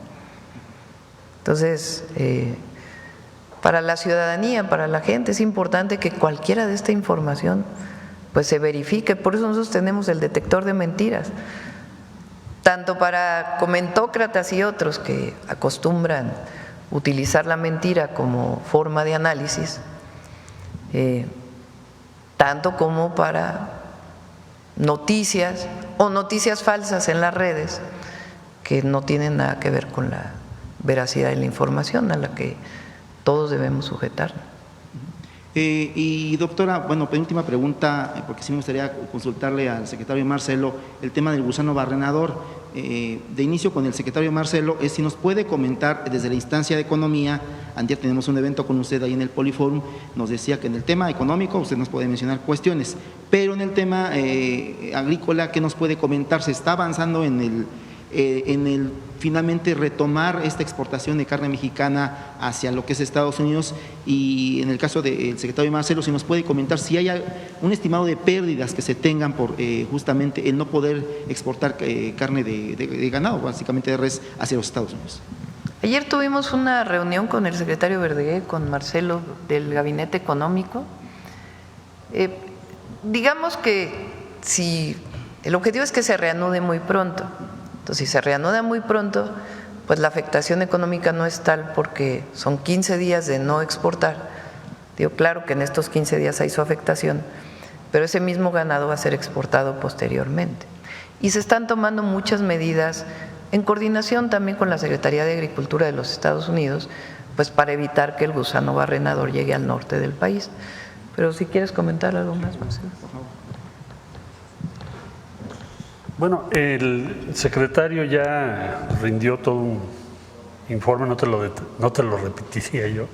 Entonces, para la ciudadanía, para la gente, es importante que cualquiera de esta información pues se verifique. Por eso nosotros tenemos el detector de mentiras, tanto para comentócratas y otros que acostumbran utilizar la mentira como forma de análisis, tanto como para noticias o noticias falsas en las redes que no tienen nada que ver con la veracidad de la información a la que todos debemos sujetarnos. Y doctora, bueno, penúltima pregunta, porque sí me gustaría consultarle al secretario Marcelo el tema del gusano barrenador. De inicio con el secretario Marcelo, es si nos puede comentar desde la instancia de economía. Ayer tenemos un evento con usted ahí en el Poliforum, nos decía que en el tema económico usted nos puede mencionar cuestiones, pero en el tema agrícola, ¿qué nos puede comentar? ¿Se está avanzando en finalmente retomar esta exportación de carne mexicana hacia lo que es Estados Unidos. Y en el caso del secretario Marcelo, si nos puede comentar si hay un estimado de pérdidas que se tengan por justamente el no poder exportar carne de ganado, básicamente de res, hacia los Estados Unidos. Ayer tuvimos una reunión con el secretario Verdeguer, con Marcelo del Gabinete Económico. Digamos que si el objetivo es que se reanude muy pronto. Entonces, si se reanuda muy pronto, pues la afectación económica no es tal porque son 15 días de no exportar. Digo, claro que en estos 15 días hay su afectación, pero ese mismo ganado va a ser exportado posteriormente. Y se están tomando muchas medidas en coordinación también con la Secretaría de Agricultura de los Estados Unidos, pues para evitar que el gusano barrenador llegue al norte del país. Pero si quieres comentar algo más, Marcelo. Por favor. Bueno, el secretario ya rindió todo un informe, no te lo repetiría yo,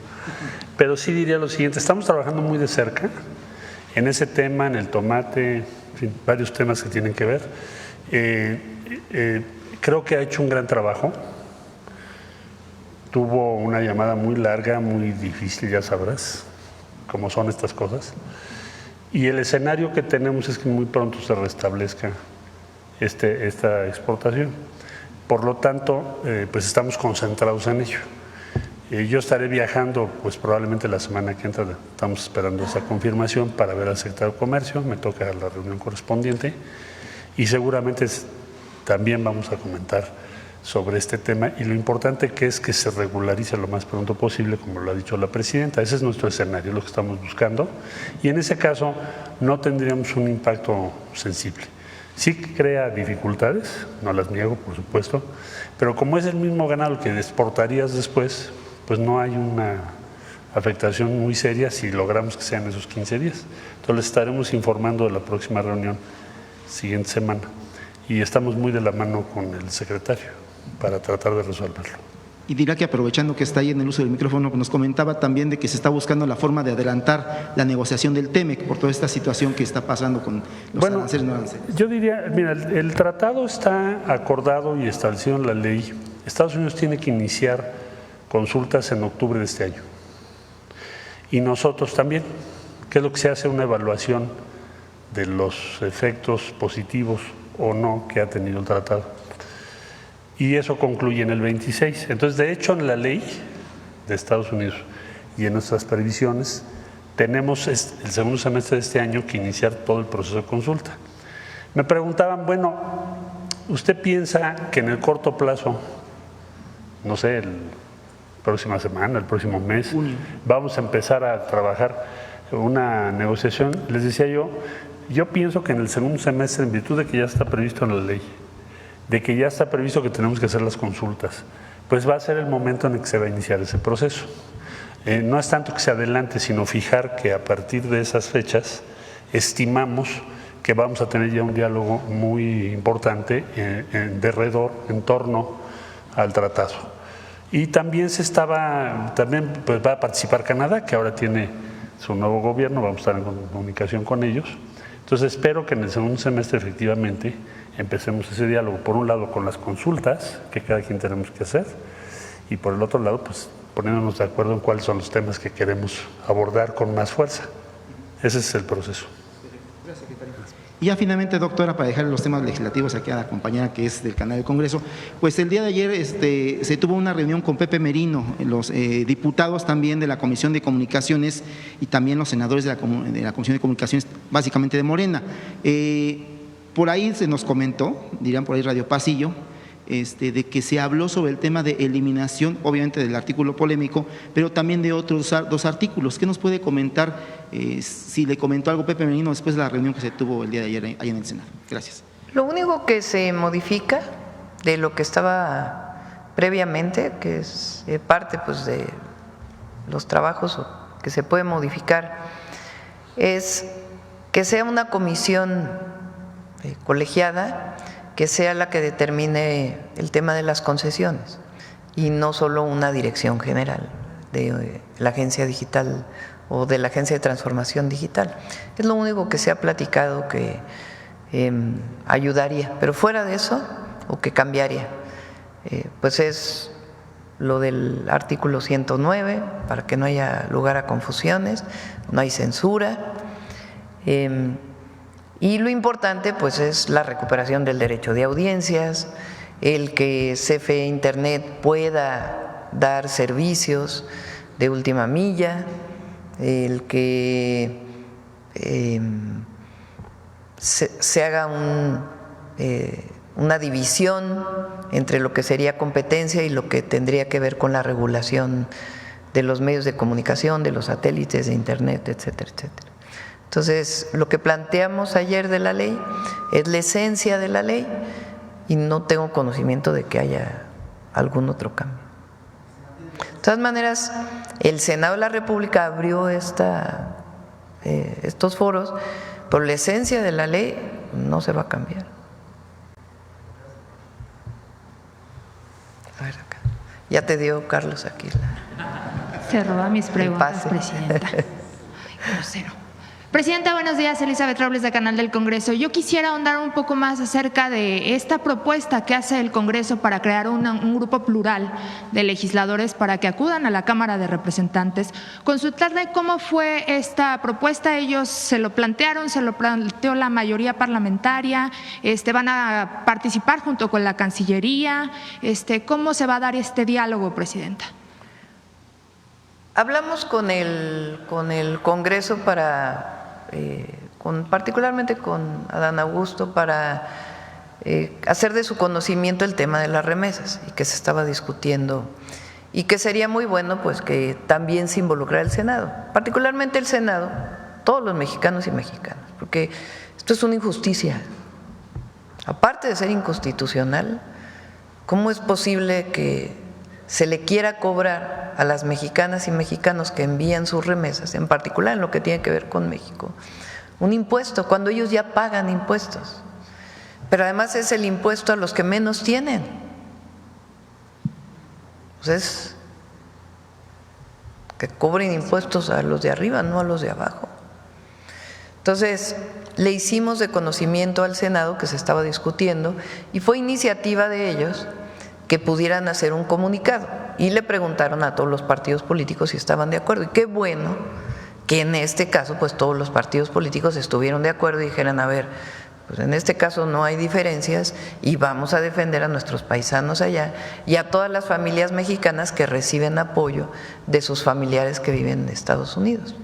pero sí diría lo siguiente: estamos trabajando muy de cerca en ese tema, en el tomate, en fin, varios temas que tienen que ver. Creo que ha hecho un gran trabajo. Tuvo una llamada muy larga, muy difícil, ya sabrás cómo son estas cosas. Y el escenario que tenemos es que muy pronto se restablezca esta exportación. Por lo tanto, pues estamos concentrados en ello. Yo estaré viajando, pues probablemente la semana que entra, estamos esperando esa confirmación para ver al secretario de Comercio, me toca la reunión correspondiente y seguramente también vamos a comentar sobre este tema y lo importante que es que se regularice lo más pronto posible, como lo ha dicho la presidenta. Ese es nuestro escenario, lo que estamos buscando, y en ese caso no tendríamos un impacto sensible. Sí crea dificultades, no las niego, por supuesto, pero como es el mismo ganado que exportarías después, pues no hay una afectación muy seria si logramos que sean esos 15 días. Entonces les estaremos informando de la próxima reunión siguiente semana y estamos muy de la mano con el secretario para tratar de resolverlo. Y dirá que aprovechando que está ahí en el uso del micrófono, nos comentaba también de que se está buscando la forma de adelantar la negociación del TEMEC por toda esta situación que está pasando con los aranceles no aranceles. Yo diría, mira, el tratado está acordado y establecido en la ley. Estados Unidos tiene que iniciar consultas en octubre de este año. Y nosotros también, que es lo que se hace, una evaluación de los efectos positivos o no que ha tenido el tratado. Y eso concluye en el 26. Entonces, de hecho, en la ley de Estados Unidos y en nuestras previsiones, tenemos el segundo semestre de este año que iniciar todo el proceso de consulta. Me preguntaban, bueno, ¿usted piensa que en el corto plazo, no sé, la próxima semana, el próximo mes, vamos a empezar a trabajar una negociación? Les decía yo pienso que en el segundo semestre, en virtud de que ya está previsto en la ley, de que ya está previsto que tenemos que hacer las consultas, pues va a ser el momento en el que se va a iniciar ese proceso. No es tanto que se adelante, sino fijar que a partir de esas fechas estimamos que vamos a tener ya un diálogo muy importante en torno al tratado. Y también pues va a participar Canadá, que ahora tiene su nuevo gobierno, vamos a estar en comunicación con ellos. Entonces espero que en el segundo semestre efectivamente empecemos ese diálogo, por un lado con las consultas que cada quien tenemos que hacer y por el otro lado pues poniéndonos de acuerdo en cuáles son los temas que queremos abordar con más fuerza. Ese es el proceso. Gracias, secretario. Y ya finalmente, doctora, para dejar los temas legislativos aquí a la compañera que es del canal del Congreso, pues el día de ayer se tuvo una reunión con Pepe Merino, los diputados también de la Comisión de Comunicaciones y también los senadores de la Comisión de Comunicaciones, básicamente de Morena. Por ahí se nos comentó, dirán por ahí Radio Pasillo, de que se habló sobre el tema de eliminación, obviamente del artículo polémico, pero también de otros dos artículos. ¿Qué nos puede comentar si le comentó algo Pepe Merino después de la reunión que se tuvo el día de ayer ahí en el Senado? Gracias. Lo único que se modifica de lo que estaba previamente, que es parte pues, de los trabajos que se puede modificar, es que sea una comisión colegiada que sea la que determine el tema de las concesiones y no solo una dirección general de la agencia digital o de la agencia de transformación digital. Es lo único que se ha platicado que ayudaría, pero fuera de eso o que cambiaría, pues es lo del artículo 109, para que no haya lugar a confusiones, no hay censura. Y lo importante pues es la recuperación del derecho de audiencias, el que CFE Internet pueda dar servicios de última milla, el que se haga una división entre lo que sería competencia y lo que tendría que ver con la regulación de los medios de comunicación, de los satélites, de Internet, etcétera, etcétera. Entonces, lo que planteamos ayer de la ley es la esencia de la ley y no tengo conocimiento de que haya algún otro cambio. De todas maneras, el Senado de la República abrió estos foros, pero la esencia de la ley no se va a cambiar. A ver acá. Ya te dio Carlos aquí. Se roba mis preguntas, Presidenta. Ay, grosero. Presidenta, buenos días. Elizabeth Robles, de Canal del Congreso. Yo quisiera ahondar un poco más acerca de esta propuesta que hace el Congreso para crear un grupo plural de legisladores para que acudan a la Cámara de Representantes. Consultarle cómo fue esta propuesta. Ellos se lo plantearon, se lo planteó la mayoría parlamentaria, van a participar junto con la Cancillería. ¿Cómo se va a dar este diálogo, Presidenta? Hablamos con el Congreso particularmente con Adán Augusto, para hacer de su conocimiento el tema de las remesas y que se estaba discutiendo y que sería muy bueno pues que también se involucrara el Senado, particularmente el Senado, todos los mexicanos y mexicanas, porque esto es una injusticia. Aparte de ser inconstitucional, ¿cómo es posible que se le quiera cobrar a las mexicanas y mexicanos que envían sus remesas, en particular en lo que tiene que ver con México, un impuesto cuando ellos ya pagan impuestos? Pero además es el impuesto a los que menos tienen. Pues que cobren impuestos a los de arriba, no a los de abajo. Entonces, le hicimos de conocimiento al Senado que se estaba discutiendo y fue iniciativa de ellos que pudieran hacer un comunicado y le preguntaron a todos los partidos políticos si estaban de acuerdo. Y qué bueno que en este caso pues todos los partidos políticos estuvieron de acuerdo y dijeran, a ver, pues en este caso no hay diferencias y vamos a defender a nuestros paisanos allá y a todas las familias mexicanas que reciben apoyo de sus familiares que viven en Estados Unidos.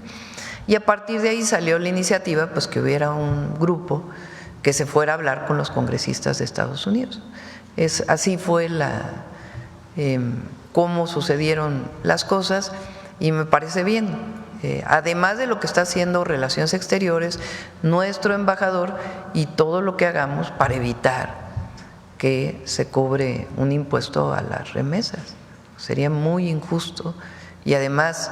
Y a partir de ahí salió la iniciativa pues que hubiera un grupo que se fuera a hablar con los congresistas de Estados Unidos. Así fue cómo sucedieron las cosas y me parece bien. Además de lo que está haciendo Relaciones Exteriores, nuestro embajador y todo lo que hagamos para evitar que se cobre un impuesto a las remesas. Sería muy injusto y además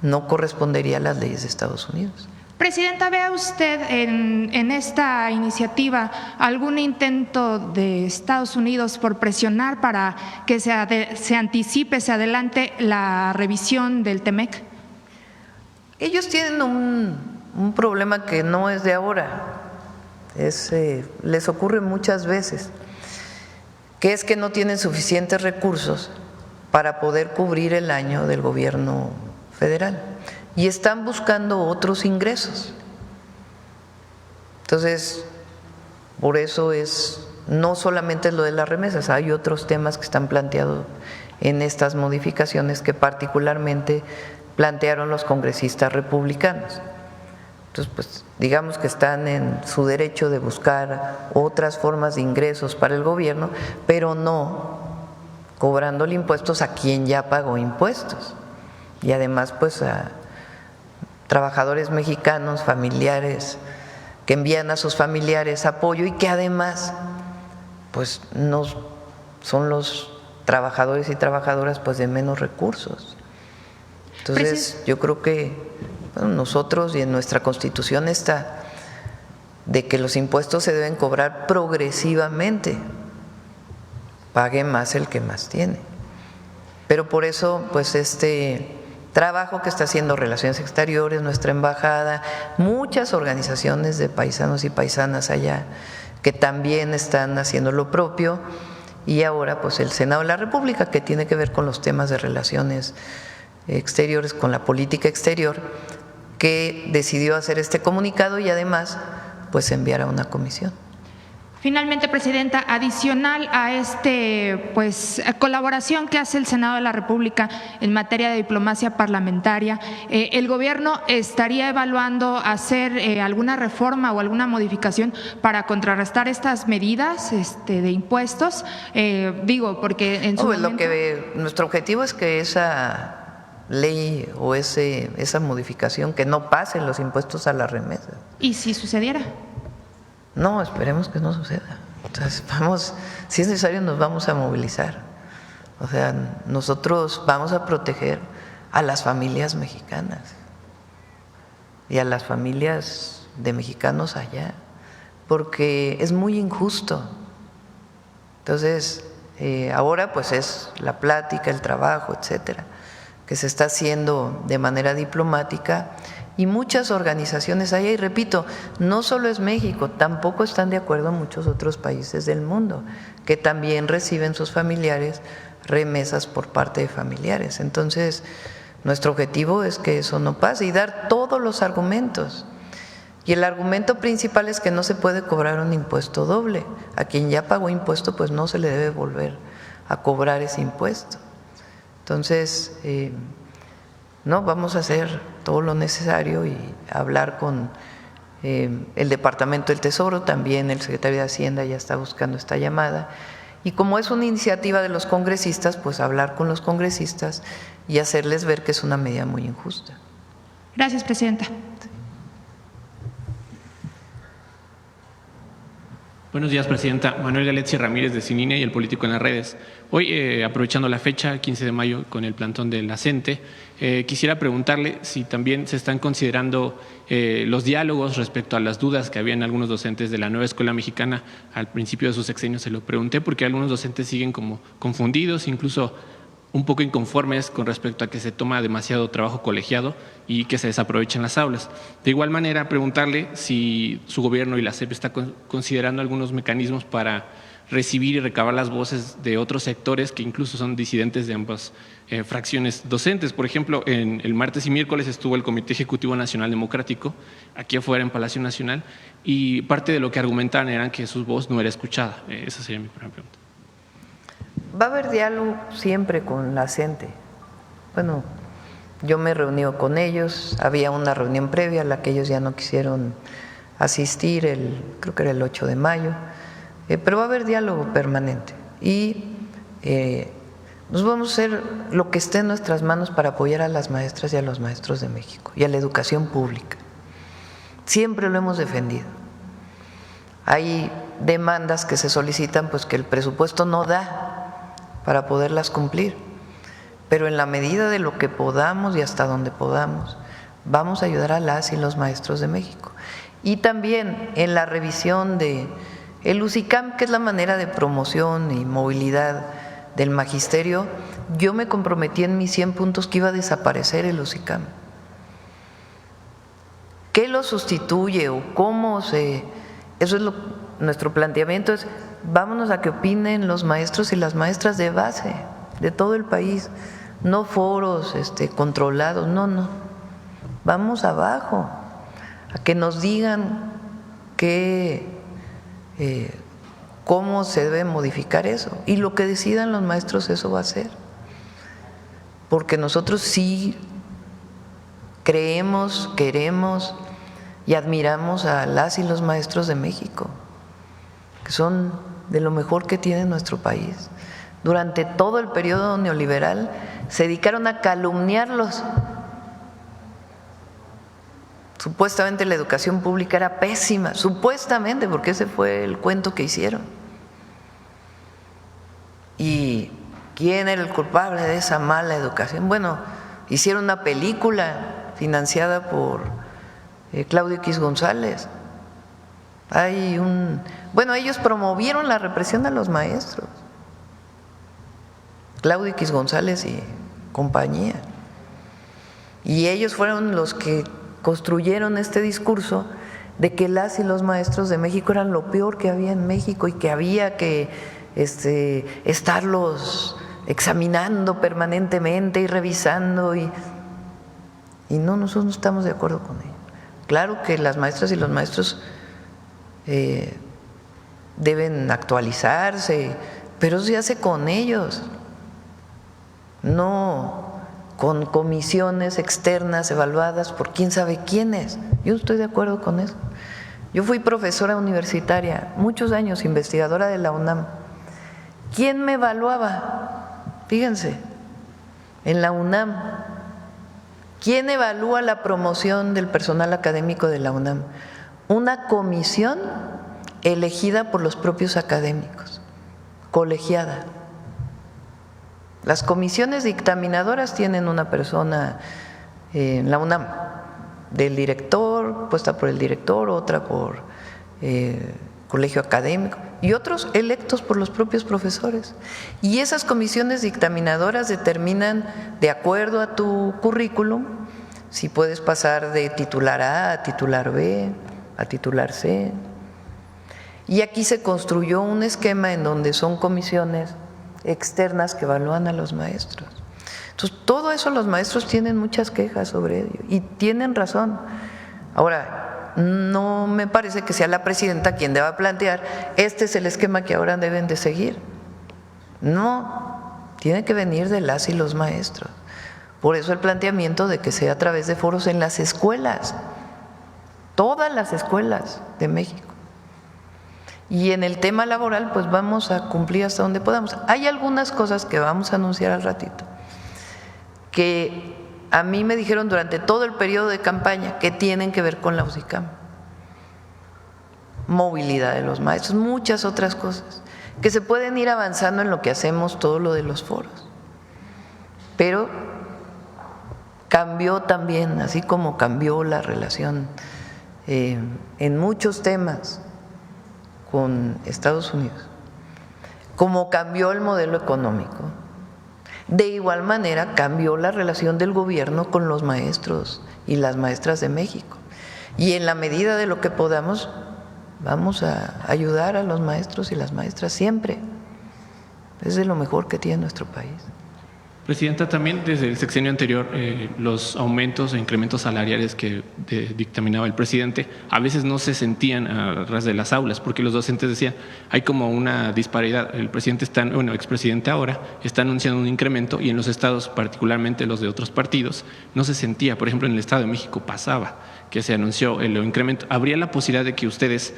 no correspondería a las leyes de Estados Unidos. Presidenta, ¿vea usted en esta iniciativa algún intento de Estados Unidos por presionar para que se anticipe, se adelante la revisión del TEMEC? Ellos tienen un problema que no es de ahora, les ocurre muchas veces, que es que no tienen suficientes recursos para poder cubrir el año del gobierno federal y están buscando otros ingresos. Entonces, por eso no solamente es lo de las remesas, hay otros temas que están planteados en estas modificaciones que particularmente plantearon los congresistas republicanos. Entonces, pues digamos que están en su derecho de buscar otras formas de ingresos para el gobierno, pero no cobrándole impuestos a quien ya pagó impuestos y además pues a trabajadores mexicanos, familiares, que envían a sus familiares apoyo y que además pues no son los trabajadores y trabajadoras pues de menos recursos. Entonces yo creo que nosotros y en nuestra Constitución está de que los impuestos se deben cobrar progresivamente, pague más el que más tiene. Pero por eso pues trabajo que está haciendo Relaciones Exteriores, nuestra embajada, muchas organizaciones de paisanos y paisanas allá que también están haciendo lo propio, y ahora pues el Senado de la República, que tiene que ver con los temas de relaciones exteriores, con la política exterior, que decidió hacer este comunicado y además pues enviar a una comisión. Finalmente, Presidenta, adicional a colaboración que hace el Senado de la República en materia de diplomacia parlamentaria, ¿el gobierno estaría evaluando hacer alguna reforma o alguna modificación para contrarrestar estas medidas de impuestos? Porque en su momento… nuestro objetivo es que esa ley o esa modificación, que no pasen los impuestos a las remesas. ¿Y si sucediera? No, esperemos que no suceda. Entonces, si es necesario, nos vamos a movilizar. O sea, nosotros vamos a proteger a las familias mexicanas y a las familias de mexicanos allá, porque es muy injusto. Entonces, ahora pues es la plática, el trabajo, etcétera, que se está haciendo de manera diplomática. Y muchas organizaciones allá, y repito, no solo es México, tampoco están de acuerdo muchos otros países del mundo, que también reciben sus familiares remesas por parte de familiares. Entonces, nuestro objetivo es que eso no pase y dar todos los argumentos. Y el argumento principal es que no se puede cobrar un impuesto doble. A quien ya pagó impuesto, pues no se le debe volver a cobrar ese impuesto. Entonces, no, vamos a hacer todo lo necesario y hablar con el Departamento del Tesoro, también el secretario de Hacienda ya está buscando esta llamada. Y como es una iniciativa de los congresistas, pues hablar con los congresistas y hacerles ver que es una medida muy injusta. Gracias, Presidenta. Buenos días, Presidenta. Manuel Galetzi Ramírez, de Cinine y El Político en las Redes. Hoy, aprovechando la fecha, 15 de mayo, con el plantón de la CENTE, quisiera preguntarle si también se están considerando los diálogos respecto a las dudas que había en algunos docentes de la nueva escuela mexicana. Al principio de su sexenio se lo pregunté porque algunos docentes siguen como confundidos, incluso un poco inconformes con respecto a que se toma demasiado trabajo colegiado y que se desaprovechan las aulas. De igual manera, preguntarle si su gobierno y la SEP está considerando algunos mecanismos para recibir y recabar las voces de otros sectores que incluso son disidentes de ambas fracciones docentes. Por ejemplo, el martes y miércoles estuvo el Comité Ejecutivo Nacional Democrático aquí afuera en Palacio Nacional y parte de lo que argumentaban era que su voz no era escuchada. Esa sería mi primera pregunta. Va a haber diálogo siempre con la CENTE. Bueno, yo me he reunido con ellos, había una reunión previa a la que ellos ya no quisieron asistir, creo que era el 8 de mayo, pero va a haber diálogo permanente y nos vamos a hacer lo que esté en nuestras manos para apoyar a las maestras y a los maestros de México y a la educación pública. Siempre lo hemos defendido. Hay demandas que se solicitan, pues que el presupuesto no da para poderlas cumplir, pero en la medida de lo que podamos y hasta donde podamos, vamos a ayudar a las y los maestros de México. Y también en la revisión de el UCICAM, que es la manera de promoción y movilidad del magisterio, yo me comprometí en mis 100 puntos que iba a desaparecer el UCICAM. ¿Qué lo sustituye o cómo se...? Eso es nuestro planteamiento es, vámonos a que opinen los maestros y las maestras de base de todo el país, no foros controlados, no. Vamos abajo, a que nos digan cómo se debe modificar eso. Y lo que decidan los maestros, eso va a ser. Porque nosotros sí creemos, queremos y admiramos a las y los maestros de México, que son de lo mejor que tiene nuestro país. Durante todo el periodo neoliberal se dedicaron a calumniarlos. Supuestamente la educación pública era pésima, supuestamente, porque ese fue el cuento que hicieron. ¿Y quién era el culpable de esa mala educación? Bueno, hicieron una película financiada por Claudio X González. Ellos promovieron la represión a los maestros, Claudio X González y compañía, y ellos fueron los que construyeron este discurso de que las y los maestros de México eran lo peor que había en México y que había que estarlos examinando permanentemente y revisando y no, nosotros no estamos de acuerdo con ello. Claro que las maestras y los maestros deben actualizarse, pero eso se hace con ellos, no con comisiones externas evaluadas por quién sabe quiénes. Yo no estoy de acuerdo con eso. Yo fui profesora universitaria, muchos años, investigadora de la UNAM. ¿Quién me evaluaba? Fíjense, en la UNAM. ¿Quién evalúa la promoción del personal académico de la UNAM? Una comisión elegida por los propios académicos, colegiada. Las comisiones dictaminadoras tienen una persona en la UNAM, del director, puesta por el director, otra por colegio académico y otros electos por los propios profesores. Y esas comisiones dictaminadoras determinan, de acuerdo a tu currículum, si puedes pasar de titular A a titular B, a titular C. Y aquí se construyó un esquema en donde son comisiones externas que evalúan a los maestros. Entonces, todo eso los maestros tienen muchas quejas sobre ello y tienen razón. Ahora, no me parece que sea la presidenta quien deba plantear, este es el esquema que ahora deben de seguir. No, tiene que venir de las y los maestros. Por eso el planteamiento de que sea a través de foros en las escuelas, todas las escuelas de México. Y en el tema laboral, pues vamos a cumplir hasta donde podamos. Hay algunas cosas que vamos a anunciar al ratito, que a mí me dijeron durante todo el periodo de campaña que tienen que ver con la UCICAM. Movilidad de los maestros, muchas otras cosas, que se pueden ir avanzando en lo que hacemos, todo lo de los foros. Pero cambió también, así como cambió la relación en muchos temas con Estados Unidos, como cambió el modelo económico, de igual manera cambió la relación del gobierno con los maestros y las maestras de México. Y en la medida de lo que podamos, vamos a ayudar a los maestros y las maestras siempre. Es de lo mejor que tiene nuestro país. Presidenta, también desde el sexenio anterior, los aumentos e incrementos salariales que dictaminaba el presidente a veces no se sentían a ras de las aulas, porque los docentes decían, hay como una disparidad. El presidente expresidente ahora está anunciando un incremento y en los estados, particularmente los de otros partidos, no se sentía. Por ejemplo, en el Estado de México pasaba que se anunció el incremento. ¿Habría la posibilidad de que ustedes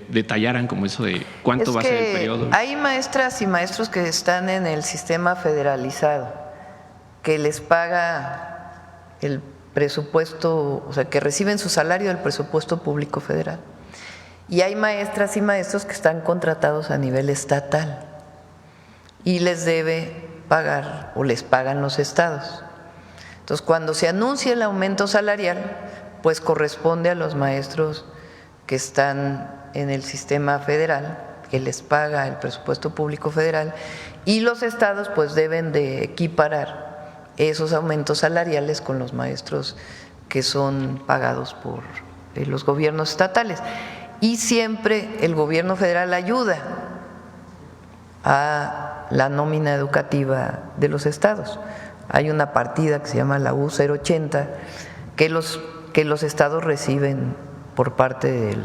detallaran como eso de cuánto va a ser el periodo? Hay maestras y maestros que están en el sistema federalizado, que les paga el presupuesto, o sea, que reciben su salario del presupuesto público federal. Y hay maestras y maestros que están contratados a nivel estatal y les debe pagar o les pagan los estados. Entonces, cuando se anuncia el aumento salarial, pues corresponde a los maestros que están en el sistema federal, que les paga el presupuesto público federal, y los estados pues deben de equiparar esos aumentos salariales con los maestros que son pagados por los gobiernos estatales. Y siempre el gobierno federal ayuda a la nómina educativa de los estados. Hay una partida que se llama la U080 que los estados reciben por parte del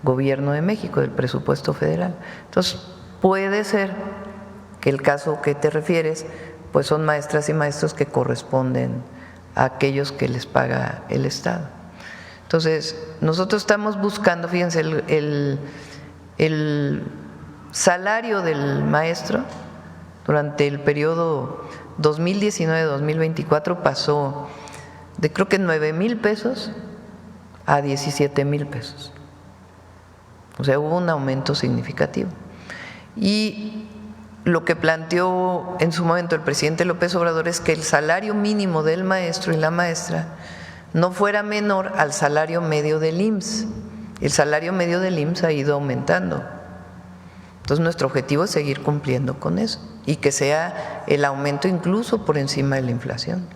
gobierno de México, del presupuesto federal. Entonces, puede ser que el caso que te refieres, pues son maestras y maestros que corresponden a aquellos que les paga el Estado. Entonces, nosotros estamos buscando, fíjense, el salario del maestro durante el periodo 2019-2024 pasó de creo que 9,000 pesos a 17,000 pesos. O sea, hubo un aumento significativo. Y lo que planteó en su momento el presidente López Obrador es que el salario mínimo del maestro y la maestra no fuera menor al salario medio del IMSS. El salario medio del IMSS ha ido aumentando. Entonces, nuestro objetivo es seguir cumpliendo con eso y que sea el aumento incluso por encima de la inflación.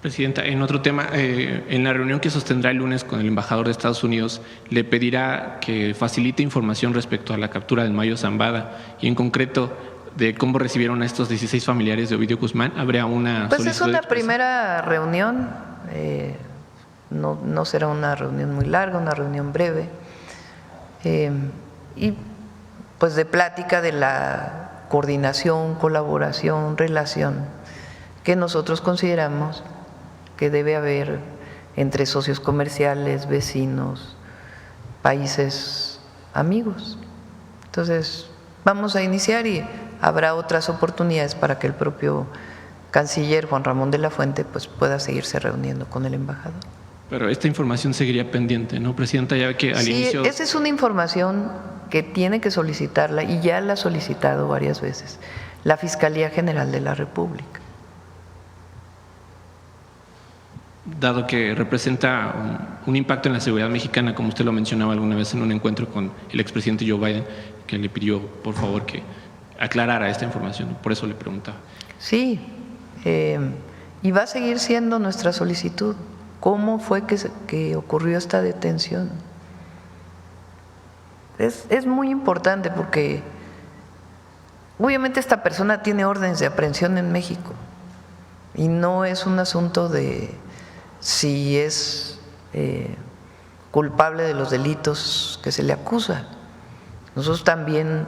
Presidenta, en otro tema, en la reunión que sostendrá el lunes con el embajador de Estados Unidos, le pedirá que facilite información respecto a la captura del Mayo Zambada y en concreto de cómo recibieron a estos 16 familiares de Ovidio Guzmán. ¿Habrá una Pues es una primera reunión, no será una reunión muy larga, una reunión breve, y pues de plática de la coordinación, colaboración, relación que nosotros consideramos que debe haber entre socios comerciales, vecinos, países amigos. Entonces, vamos a iniciar y habrá otras oportunidades para que el propio canciller Juan Ramón de la Fuente pues pueda seguirse reuniendo con el embajador. Pero esta información seguiría pendiente, ¿no, Presidenta? Ya que al inicio… Esa es una información que tiene que solicitarla y ya la ha solicitado varias veces la Fiscalía General de la República. Dado que representa un impacto en la seguridad mexicana, como usted lo mencionaba alguna vez en un encuentro con el expresidente Joe Biden, que le pidió por favor que aclarara esta información, por eso le preguntaba. Sí, y va a seguir siendo nuestra solicitud. ¿Cómo fue que ocurrió esta detención? Es muy importante porque obviamente esta persona tiene órdenes de aprehensión en México y no es un asunto de si es culpable de los delitos que se le acusa. Nosotros también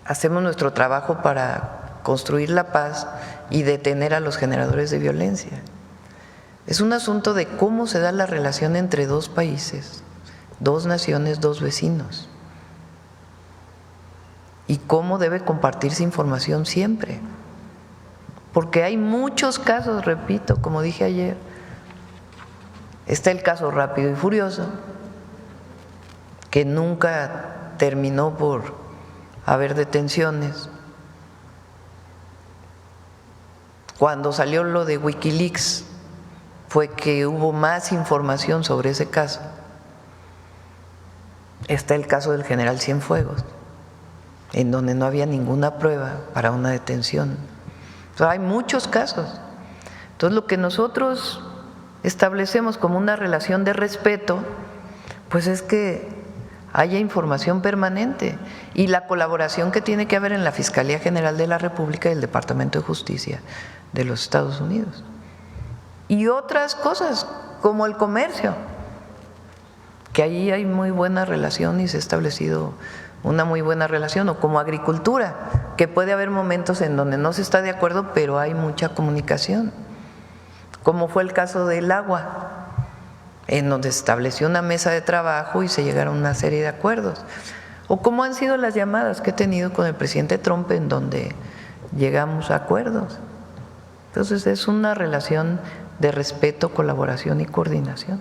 hacemos nuestro trabajo para construir la paz y detener a los generadores de violencia. Es un asunto de cómo se da la relación entre dos países, dos naciones, dos vecinos, y cómo debe compartirse información siempre. Porque hay muchos casos, repito, como dije ayer, está el caso Rápido y Furioso, que nunca terminó por haber detenciones. Cuando salió lo de Wikileaks fue que hubo más información sobre ese caso. Está el caso del general Cienfuegos, en donde no había ninguna prueba para una detención. O sea, hay muchos casos. Entonces, lo que nosotros establecemos como una relación de respeto, pues es que haya información permanente y la colaboración que tiene que haber en la Fiscalía General de la República y el Departamento de Justicia de los Estados Unidos. Y otras cosas, como el comercio, que ahí hay muy buena relación y se ha establecido una muy buena relación, o como agricultura, que puede haber momentos en donde no se está de acuerdo, pero hay mucha comunicación, como fue el caso del agua, en donde se estableció una mesa de trabajo y se llegaron a una serie de acuerdos, o como han sido las llamadas que he tenido con el presidente Trump, en donde llegamos a acuerdos. Entonces es una relación de respeto, colaboración y coordinación.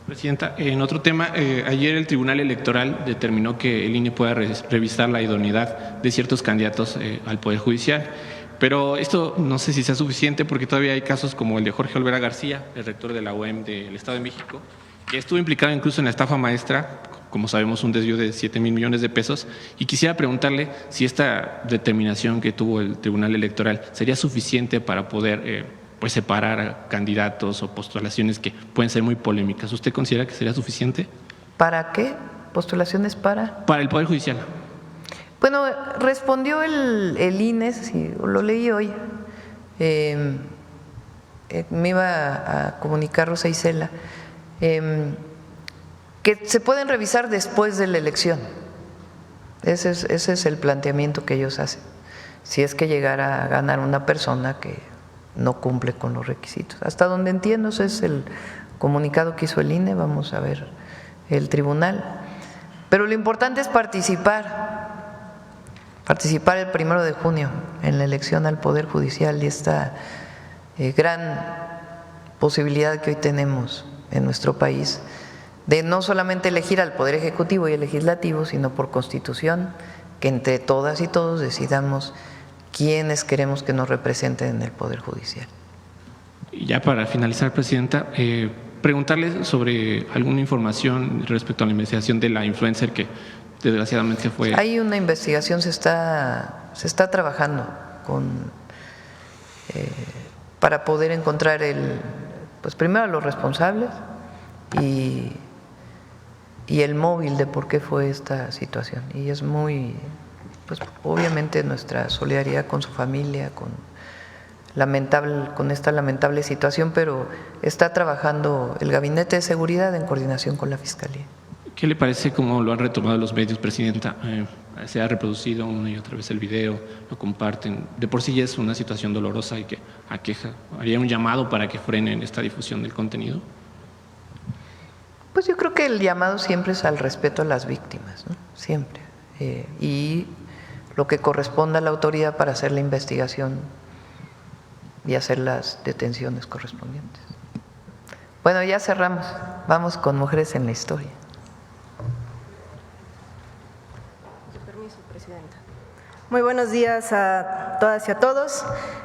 Presidenta, en otro tema, ayer el Tribunal Electoral determinó que el INE pueda revisar la idoneidad de ciertos candidatos al Poder Judicial, pero esto no sé si sea suficiente porque todavía hay casos como el de Jorge Olvera García, el rector de la UEM del Estado de México, que estuvo implicado incluso en la estafa maestra, como sabemos un desvío de 7,000 millones de pesos, y quisiera preguntarle si esta determinación que tuvo el Tribunal Electoral sería suficiente para poder pues separar a candidatos o postulaciones que pueden ser muy polémicas. ¿Usted considera que sería suficiente? ¿Para qué? ¿Postulaciones para? Para el Poder Judicial. Bueno, respondió el INE, sí, lo leí hoy, me iba a comunicar Rosa Isela, que se pueden revisar después de la elección. Ese es el planteamiento que ellos hacen, si es que llegara a ganar una persona que no cumple con los requisitos. Hasta donde entiendo, ese es el comunicado que hizo el INE, vamos a ver el tribunal. Pero lo importante es participar el 1 de junio en la elección al Poder Judicial y esta gran posibilidad que hoy tenemos en nuestro país de no solamente elegir al Poder Ejecutivo y el Legislativo, sino por Constitución, que entre todas y todos decidamos quiénes queremos que nos representen en el Poder Judicial. Y ya para finalizar, Presidenta, preguntarle sobre alguna información respecto a la investigación de la influencer que desgraciadamente fue… Hay una investigación, se está trabajando para poder encontrar pues primero a los responsables y el móvil de por qué fue esta situación. Y es muy, pues obviamente nuestra solidaridad con su familia, con esta lamentable situación, pero está trabajando el Gabinete de Seguridad en coordinación con la Fiscalía. ¿Qué le parece cómo lo han retomado los medios, Presidenta? Se ha reproducido una y otra vez el video, lo comparten. De por sí ya es una situación dolorosa y que aqueja. ¿Haría un llamado para que frenen esta difusión del contenido? Pues yo creo que el llamado siempre es al respeto a las víctimas, ¿no? Siempre. Y lo que corresponda a la autoridad para hacer la investigación y hacer las detenciones correspondientes. Bueno, ya cerramos. Vamos con Mujeres en la Historia. Permiso, Presidenta. Muy buenos días a todas y a todos.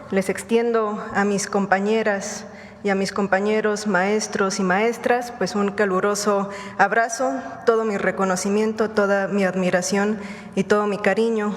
Les extiendo a mis compañeras y a mis compañeros maestros y maestras pues un caluroso abrazo, todo mi reconocimiento, toda mi admiración y todo mi cariño.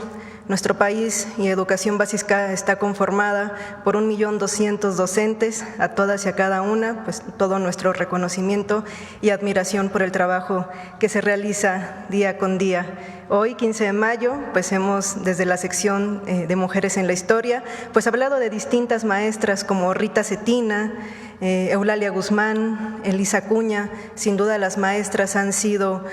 Nuestro país y educación básica está conformada por 1.200.000 docentes, a todas y a cada una, pues todo nuestro reconocimiento y admiración por el trabajo que se realiza día con día. Hoy, 15 de mayo, pues hemos, desde la sección de Mujeres en la Historia, pues hablado de distintas maestras como Rita Cetina, Eulalia Guzmán, Elisa Acuña. Sin duda las maestras han sido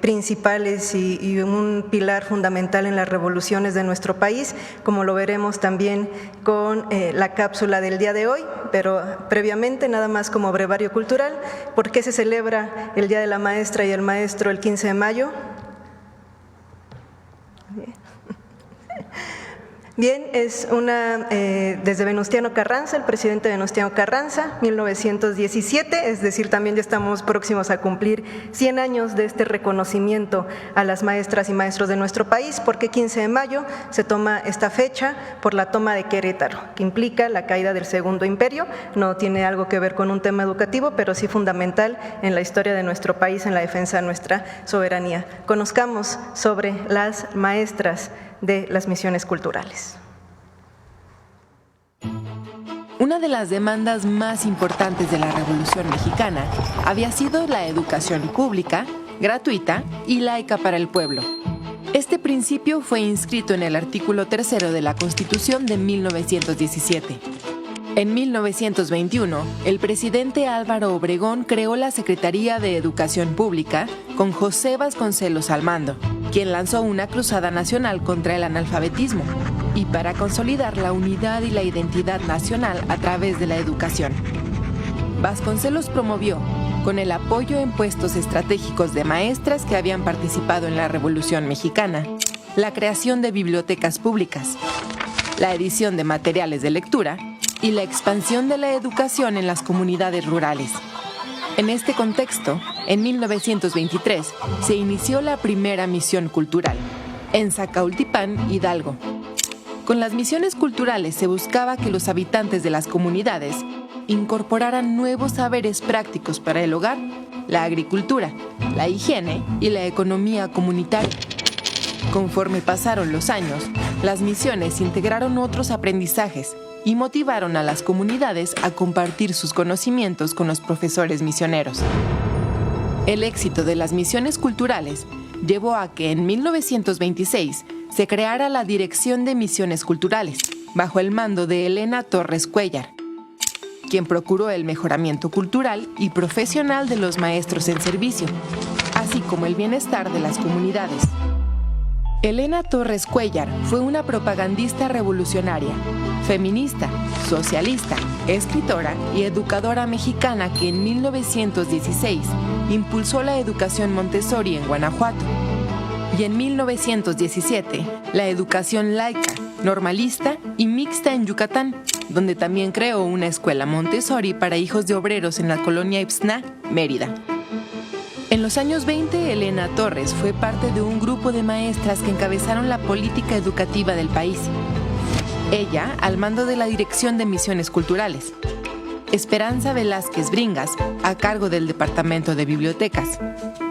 principales y un pilar fundamental en las revoluciones de nuestro país, como lo veremos también con la cápsula del día de hoy, pero previamente nada más como brevario cultural. ¿Por qué se celebra el Día de la Maestra y el Maestro el 15 de mayo? Bien, es desde Venustiano Carranza, el presidente Venustiano Carranza, 1917, es decir, también ya estamos próximos a cumplir 100 años de este reconocimiento a las maestras y maestros de nuestro país. ¿Por qué 15 de mayo? Se toma esta fecha por la toma de Querétaro, que implica la caída del Segundo Imperio. No tiene algo que ver con un tema educativo, pero sí fundamental en la historia de nuestro país, en la defensa de nuestra soberanía. Conozcamos sobre las maestras de las misiones culturales. Una de las demandas más importantes de la Revolución Mexicana había sido la educación pública, gratuita y laica para el pueblo. Este principio fue inscrito en el artículo 3 de la Constitución de 1917. En 1921, el presidente Álvaro Obregón creó la Secretaría de Educación Pública con José Vasconcelos al mando, quien lanzó una cruzada nacional contra el analfabetismo y para consolidar la unidad y la identidad nacional a través de la educación. Vasconcelos promovió, con el apoyo en puestos estratégicos de maestras que habían participado en la Revolución Mexicana, la creación de bibliotecas públicas, la edición de materiales de lectura y la expansión de la educación en las comunidades rurales. En este contexto, en 1923 se inició la primera misión cultural, en Zacaultipán, Hidalgo. Con las misiones culturales se buscaba que los habitantes de las comunidades incorporaran nuevos saberes prácticos para el hogar, la agricultura, la higiene y la economía comunitaria. Conforme pasaron los años, las misiones integraron otros aprendizajes y motivaron a las comunidades a compartir sus conocimientos con los profesores misioneros. El éxito de las misiones culturales llevó a que en 1926 se creara la Dirección de Misiones Culturales, bajo el mando de Elena Torres Cuéllar, quien procuró el mejoramiento cultural y profesional de los maestros en servicio, así como el bienestar de las comunidades. Elena Torres Cuéllar fue una propagandista revolucionaria, feminista, socialista, escritora y educadora mexicana que en 1916 impulsó la educación Montessori en Guanajuato y en 1917 la educación laica, normalista y mixta en Yucatán, donde también creó una escuela Montessori para hijos de obreros en la colonia Ixtná, Mérida. En los años 20, Elena Torres fue parte de un grupo de maestras que encabezaron la política educativa del país. Ella al mando de la Dirección de Misiones Culturales. Esperanza Velázquez Bringas, a cargo del Departamento de Bibliotecas.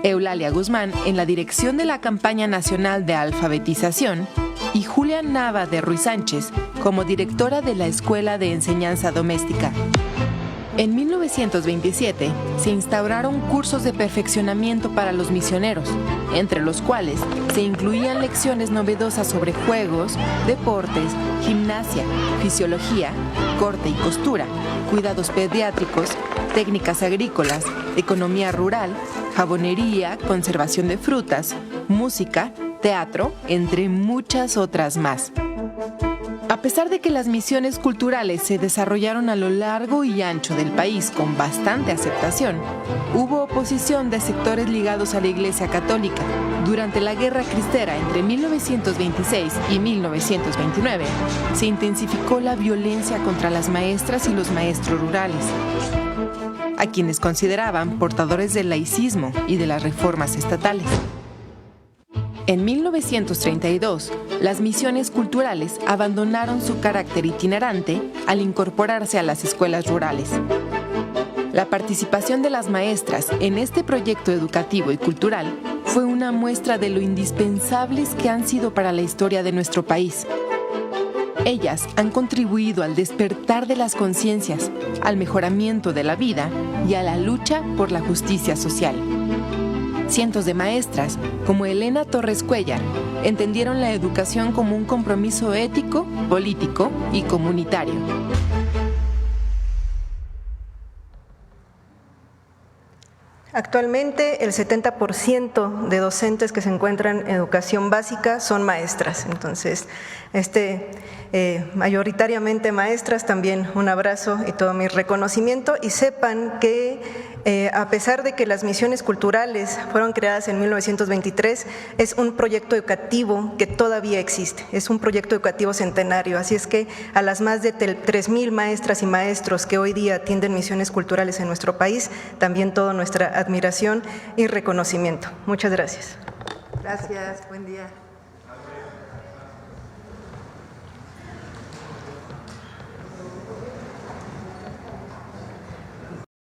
Eulalia Guzmán en la dirección de la Campaña Nacional de Alfabetización y Julia Nava de Ruiz Sánchez como directora de la Escuela de Enseñanza Doméstica. En 1927 se instauraron cursos de perfeccionamiento para los misioneros, entre los cuales se incluían lecciones novedosas sobre juegos, deportes, gimnasia, fisiología, corte y costura, cuidados pediátricos, técnicas agrícolas, economía rural, jabonería, conservación de frutas, música, teatro, entre muchas otras más. A pesar de que las misiones culturales se desarrollaron a lo largo y ancho del país con bastante aceptación, hubo oposición de sectores ligados a la Iglesia Católica. Durante la Guerra Cristera entre 1926 y 1929, se intensificó la violencia contra las maestras y los maestros rurales, a quienes consideraban portadores del laicismo y de las reformas estatales. En 1932, las misiones culturales abandonaron su carácter itinerante al incorporarse a las escuelas rurales. La participación de las maestras en este proyecto educativo y cultural fue una muestra de lo indispensables que han sido para la historia de nuestro país. Ellas han contribuido al despertar de las conciencias, al mejoramiento de la vida y a la lucha por la justicia social. Cientos de maestras, como Elena Torres Cuellar, entendieron la educación como un compromiso ético, político y comunitario. Actualmente el 70% de docentes que se encuentran en educación básica son maestras, entonces mayoritariamente maestras, también un abrazo y todo mi reconocimiento, y sepan que a pesar de que las misiones culturales fueron creadas en 1923, es un proyecto educativo que todavía existe, es un proyecto educativo centenario, así es que a las más de 3,000 maestras y maestros que hoy día atienden misiones culturales en nuestro país, también toda nuestra admiración y reconocimiento. Muchas gracias. Gracias, buen día.